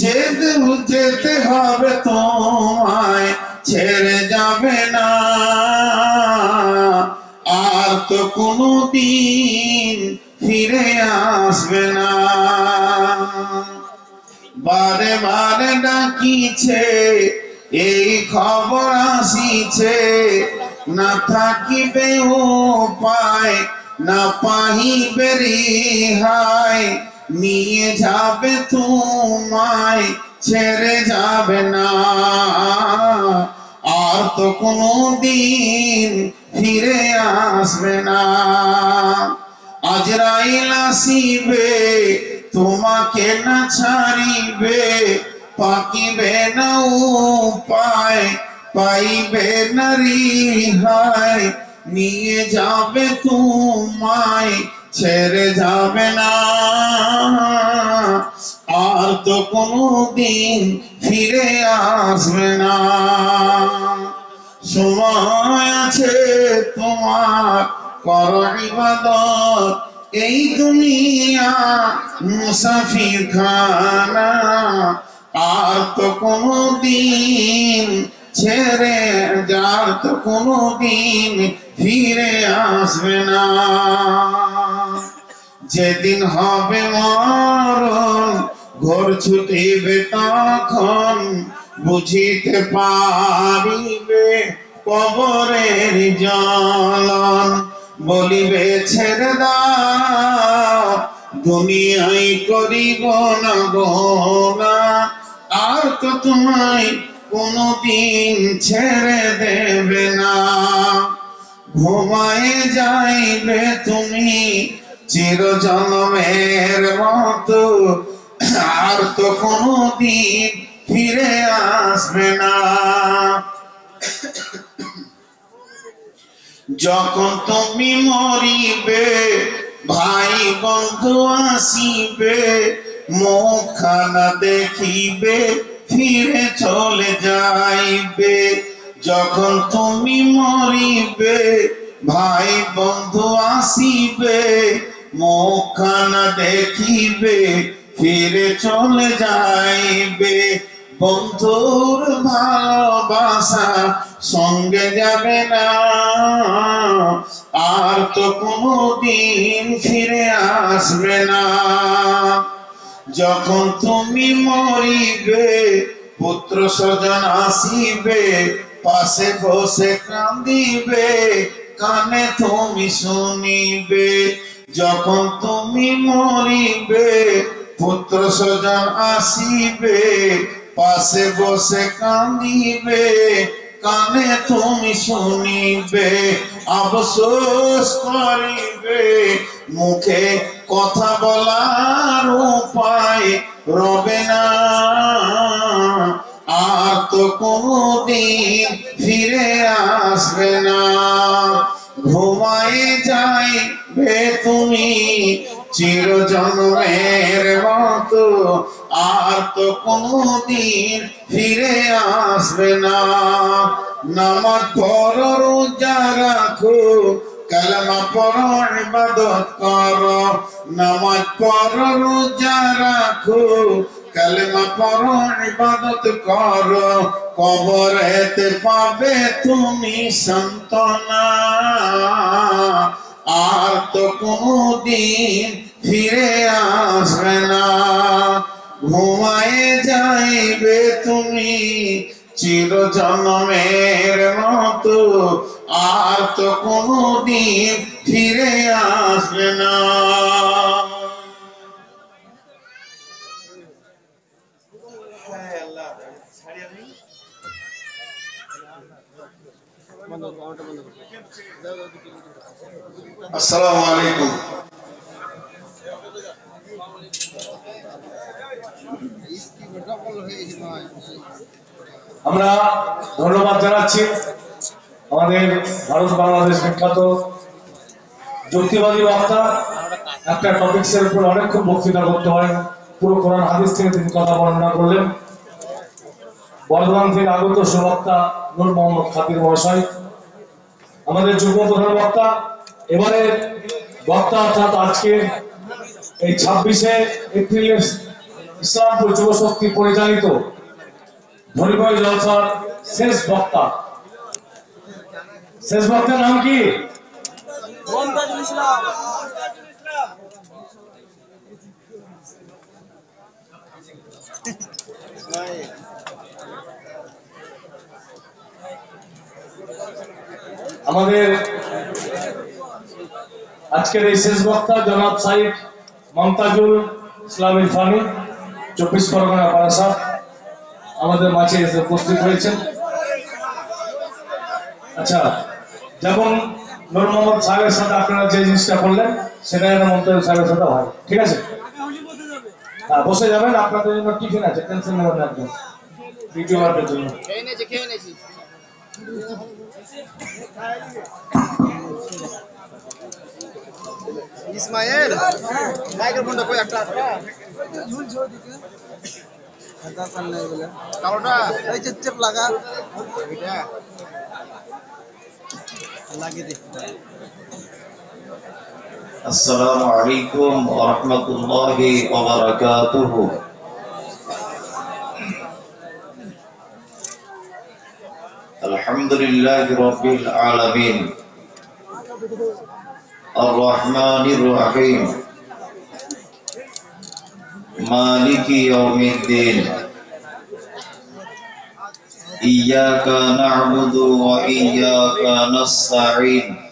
যেতে হবে তোমায়, ছেড়ে যাবে না, আর তো কোনো দিন ফিরে আসবে না। বারে বারে ডাকিছে এই খবর আসিছে, না থাকিবে উপায়, না পাহিবে রেহাই, নিয়ে যাবে তোমায়, ছেড়ে যাবে না, আর তো কোনো দিন ফিরে আসবে না। আজরাইল আসিবে তোমাকে না ছাড়িবে, পাকিবে না উপায়, পাইবে না রিহাই, নিয়ে যাবে তোমায়, ছেড়ে যাবে না, আর তো কোনো দিন ফিরে আসবে না। সময় আছে তোমার করো ইবাদত, এই দুনিয়া মুসাফির খানা, আর তো কোনো দিন ছেড়ে যার তো কোনো দিন ফিরে আসবে না। যেদিন হবে মরণ ঘর ছুটিবে তখন, বুঝিতে পারিবে কবরের জ্বলন, বলিবে ছেড়ে দাও দুনিয়ায় করিব না গোনা, আর তো তোমায় কোনদিন ছেড়ে দেবে না। ঘুমায়ে যাইবে তুমি চিরজন্মের মতো, আর তো কোনদিন ফিরে আসবে না। যখন তুমি মরিবে ভাই বন্ধু আসিবে, মুখখানা দেখিবে ফিরে চলে যাইবে। যখন তুমি মরিবে ভাই বন্ধু আসিবে, মুখখানা দেখিবে ফিরে চলে যাইবে। বন্ধুর ভালোবাসা সঙ্গে যাবে না, আর তো কোনদিন ফিরে আসবে না। যখন তুমি মরিবে পুত্র স্বজন আসিবে, পাশে বসে কাঁদিবে কানে তুমি শুনিবে। যখন তুমি মরিবে পুত্র স্বজন আসিবে, পাশে বসে কাঁদিবে কানে তুমি শুনিবে। আফসোস করিবে মুখে কথা বলার উপায় রবে না, আর তো কোনদিন ফিরে আসবে না। ঘুমায়ে যাইবে তুমি চিরজন্মের মতো, আর তো কোনদিন ফিরে আসবে না। নামাজ পড়ো রোজা রাখো, কালেমা পড়ো ইবাদত করো। নামাজ পড়ো রোজা রাখো, কালেমা পড়ো ইবাদত করো কবরেতে পাবে তুমি সান্তনা আর তো কোনদিন ফিরে আসবে না ঘুমায়ে যাইবে তুমি চির জন্মের মতো আর তো কোনদিন ফিরে আসবে না আসসালামু আলাইকুম আমরা ধন্যবাদ জানাচ্ছি আমাদের ভারত বাংলাদেশ বিখ্যাত যুক্তিবাদী বক্তা একটা টপিক্সের উপর অনেকক্ষণ বক্তৃতা করতে হয় পুরো কোরআন হাদিস থেকে তিনি কথা বর্ণনা করলেন বর্ধমান থেকে আগত সুবক্তা নূর মোহাম্মদ খাতির মহাশয় আমাদের যুগ্ম প্রধান বক্তা এবারে বক্তা অর্থাৎ আজকে এই 26শে এপ্রিলের ইসলামপুর যুব শক্তি পরিচালিত ধরিবাই জলসার শেষ বক্তার নাম কি আমাদের আজকের এই শেষ বক্তা জনাব সাইদ মমতাজুল ইসলাম ইরফানি 24 পরগনা বারাসাত আমাদের মাঝে এসে উপস্থিত হয়েছেন আচ্ছা যেমন নূর মোহাম্মদ সাহেবের সাথে আপনারা যে জিনিসটা করলেন সেটা যেন মমতাজুল সাহেবের সাথে হয় ঠিক আছে হ্যাঁ বসে যাবেন আপনাদের জন্য টিফিন আছে টেনশন নেবেন না একদম ভিডিওদের জন্য খেয়ে নেছি ইসমাইল মাইক্রোফোনটা কই একটা ঝুল ঝোল দিকে আদা সামনে বলে কালোটা এই চেপ লাগা এটা লাগিয়ে দে السلام عليكم ورحمة الله وبركاته الحمد لله رب العالمين الرحمن الرحيم مالك يوم الدين إياك نعبد وإياك نستعين